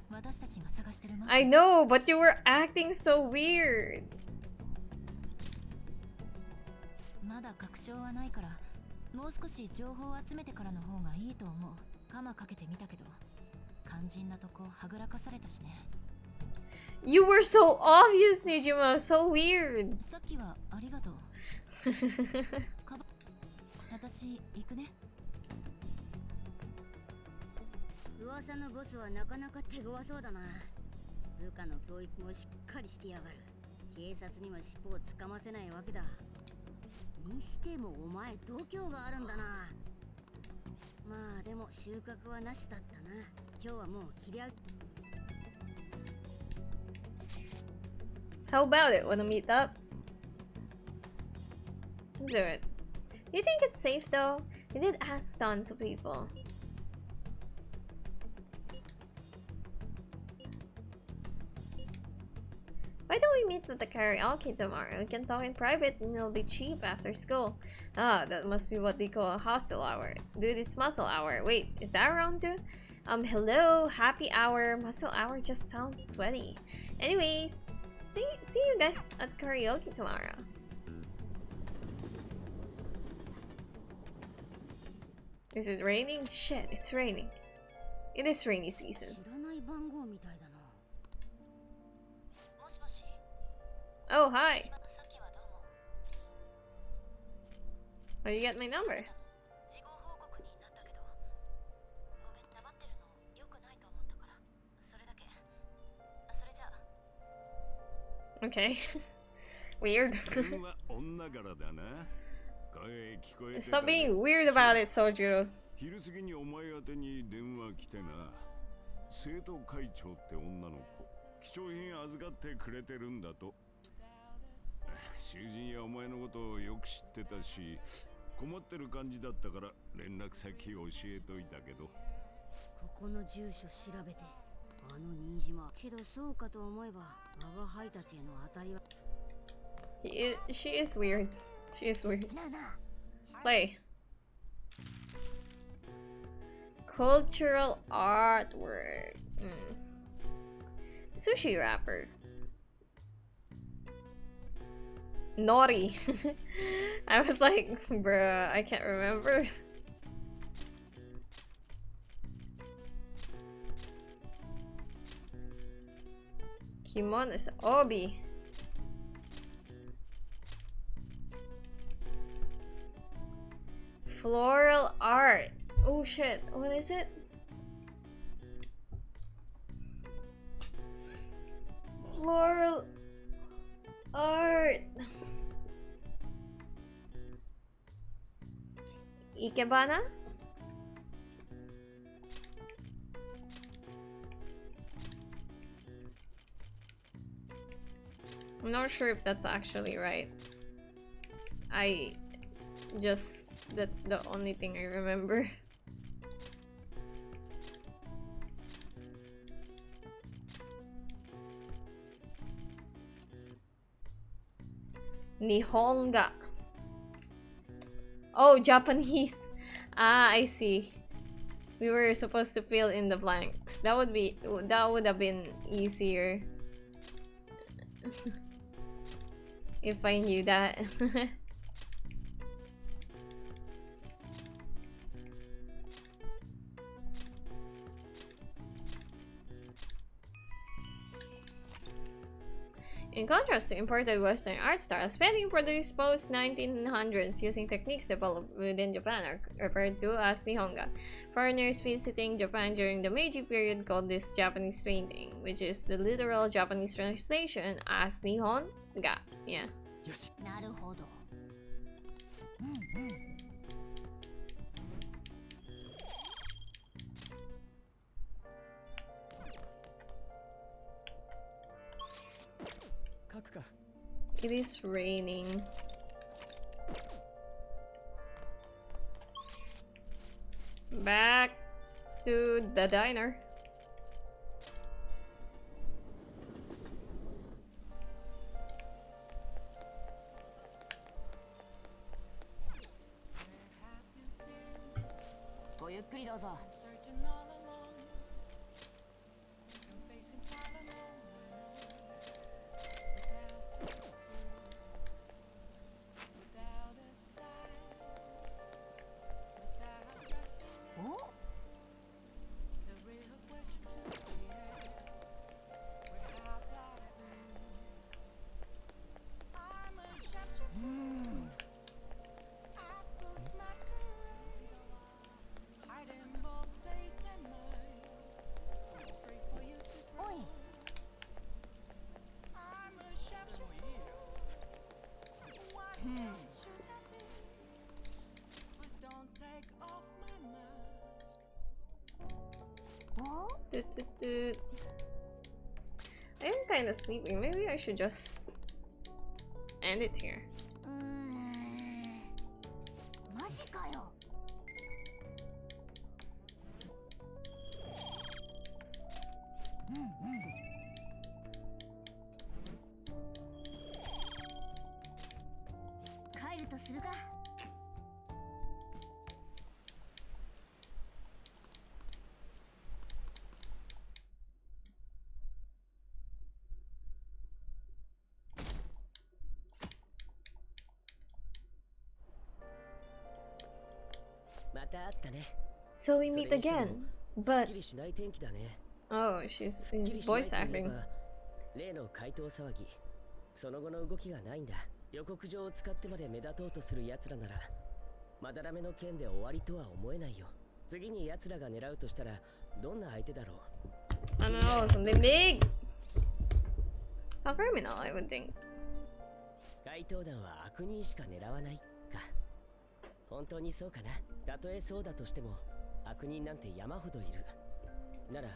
私たちが探してるマン。 I know, but you were acting so weird. まだ確証はないからもう少し情報を集めてからの方がいいと思う。カマかけてみたけど肝心なとこはぐらかされたしね。 You were so obvious, Nijima. So weird. さっきはありがとう。私行くね。噂のボスはなかなか手強そうだな。部下の教育もしっかりしてやがる。警察には尻尾をつかませないわけだ。にしてもお前度胸があるんだな。まあでも収穫はなしだったな。今日はもう切り上げ。 How about it? Wanna meet up? Let's do it. Do you think it's safe though? We did ask tons of people. Why don't we meet at the karaoke tomorrow? We can talk in private and it'll be cheap after school. Ah, that must be what they call a hostel hour. Dude, it's muscle hour. Wait, is that around too? Hello, happy hour. Muscle hour just sounds sweaty. Anyways, see you guys at karaoke tomorrow. Is it raining? Shit, it's raining. It is rainy season. Oh, hi. Oh, you get my number. Okay. Weird. Stop being weird about it, Sojiro. 昼過ぎにお前宛てに電話来てな。生徒会長って女の子、貴重品預かってくれてるんだと。囚人やお前のことをよく知ってたし、困ってる感じだったから連絡先教えといたけど。ここの住所調べて。新島。けどそうかと思えば、我が輩たちへの当たりは。She is weird. She is weird. Play. Cultural artwork. Sushi wrapper. Naughty. I was like, bruh, I can't remember. Kimono obi. Floral art. Oh shit, what is it? Floral art. Ikebana? I'm not sure if that's actually right. That's the only thing I remember. Nihonga. Oh, Japanese. Ah, I see. We were supposed to fill in the blanks. That would have been easier if I knew that. In contrast to imported Western art styles, painting produced post-1900s using techniques developed within Japan are referred to as Nihonga. Foreigners visiting Japan during the Meiji period called this Japanese painting, which is the literal Japanese translation as Nihonga. Yeah. なるほど。書くか。 It is raining. Back to the diner. I am kind of sleepy. Maybe I should just end it here. マジかよ。帰るとするか。So we meet again, but oh, he's voice acting. 例の怪盗騒ぎ、その後の動きがないんだ。予告状を使ってまで目立とうとする奴らなら、まだらめの剣で終わりとは思えないよ。次に奴らが狙うとしたら、どんな相手だろう。I don't know, something big. A criminal, I would think. 怪盗団は悪人しか狙わないか。本当にそうかな。たとえそうだとしても、悪人なんて山ほどいる。なら、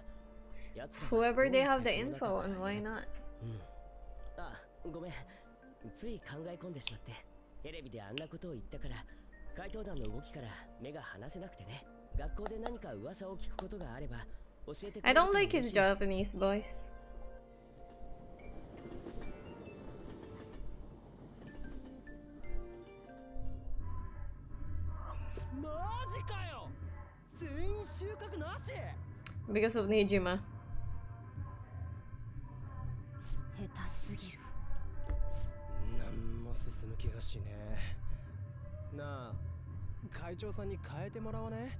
whoever they have the info and why not? あ、ごめん。つい考え込んでしまって。テレビであんなことを言ったから、怪盗団の動きから目が離せなくてね。学校で何か噂を聞くことがあれば教えてくれる。 I don't like his Japanese voice. マジかよ。全員収穫なし。 Because of Nijima. 下手すぎる。なんも進む気がしねえ。なあ、会長さんに変えてもらわね。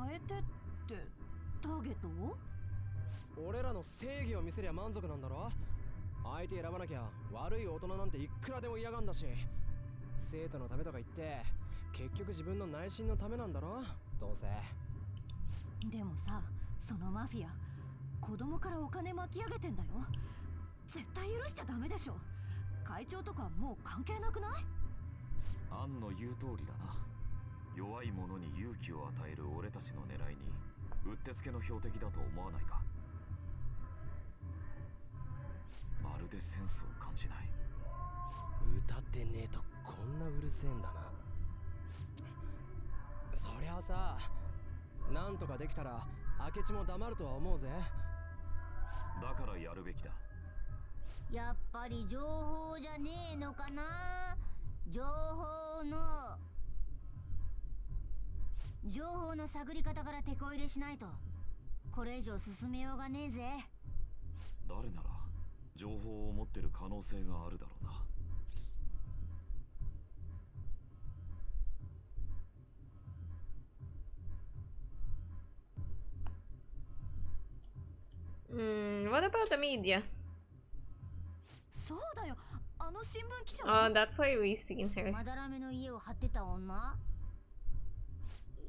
変えてってターゲットを？俺らの正義を見せりゃ満足なんだろ。相手選ばなきゃ悪い大人なんていくらでも嫌がんだし、生徒のためとか言って結局自分の内心のためなんだろ、どうせ。でもさ、そのマフィア子供からお金巻き上げてんだよ。絶対許しちゃダメでしょ。会長とかもう関係なくない？アンの言う通りだな。弱い者に勇気を与える俺たちの狙いにうってつけの標的だと思わないか。まるでセンスを感じない。歌ってねえとこんなうるせえんだな。そりゃあさ、なんとかできたら明智も黙るとは思うぜ。だからやるべきだ。やっぱり情報じゃねえのかな。情報の情報の探り方から手こ入れしないとこれ以上進めようがねえぜ。誰なら情報を持ってる可能性があるだろうな。What about the media? そうだよ、あの新聞記者 Oh, that's why we seen her. まだらめの家を張ってた女。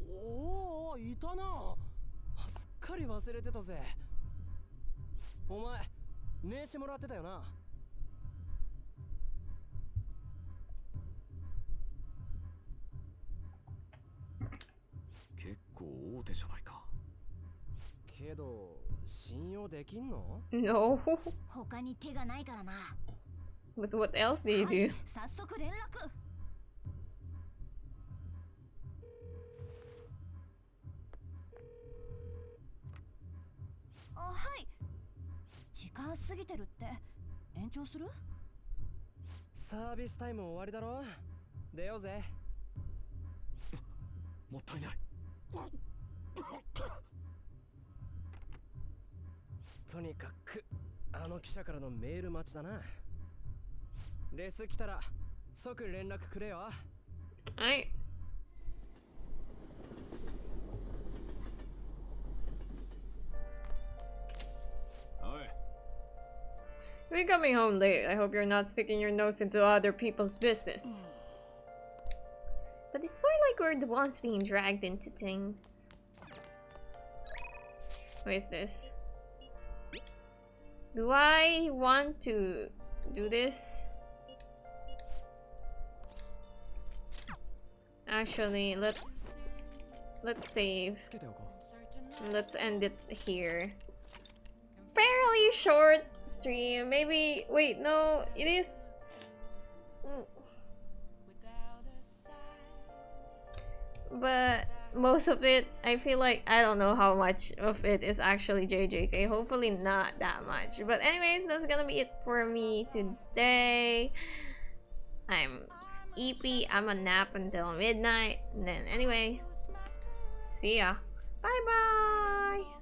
おお、いたな。すっかり忘れてたぜ。お前名刺もらってたよな。結構大手じゃないか。けど信用できんの？ No. 他に手がないからな。But what else do you do? 早速連絡。あ、はい。時間過ぎてるって。延長する？サービスタイム終わりだろ。出ようぜ。もったいない。とにかくあの記者からのメール待ちだな。レス来たら即連絡くれよ。はい。We're coming home late. I hope you're not sticking your nose into other people's business. But it's more like we're the ones being dragged into things. What is this? Do I want to do this? Actually, let's save. Let's end it here. Fairly short stream. Maybe wait, no, it is. But most of it, I feel like I don't know how much of it is actually JJK. Hopefully not that much. But anyways, that's gonna be it for me today. I'm sleepy. I'm a nap until midnight. And then anyway, see ya. Bye bye.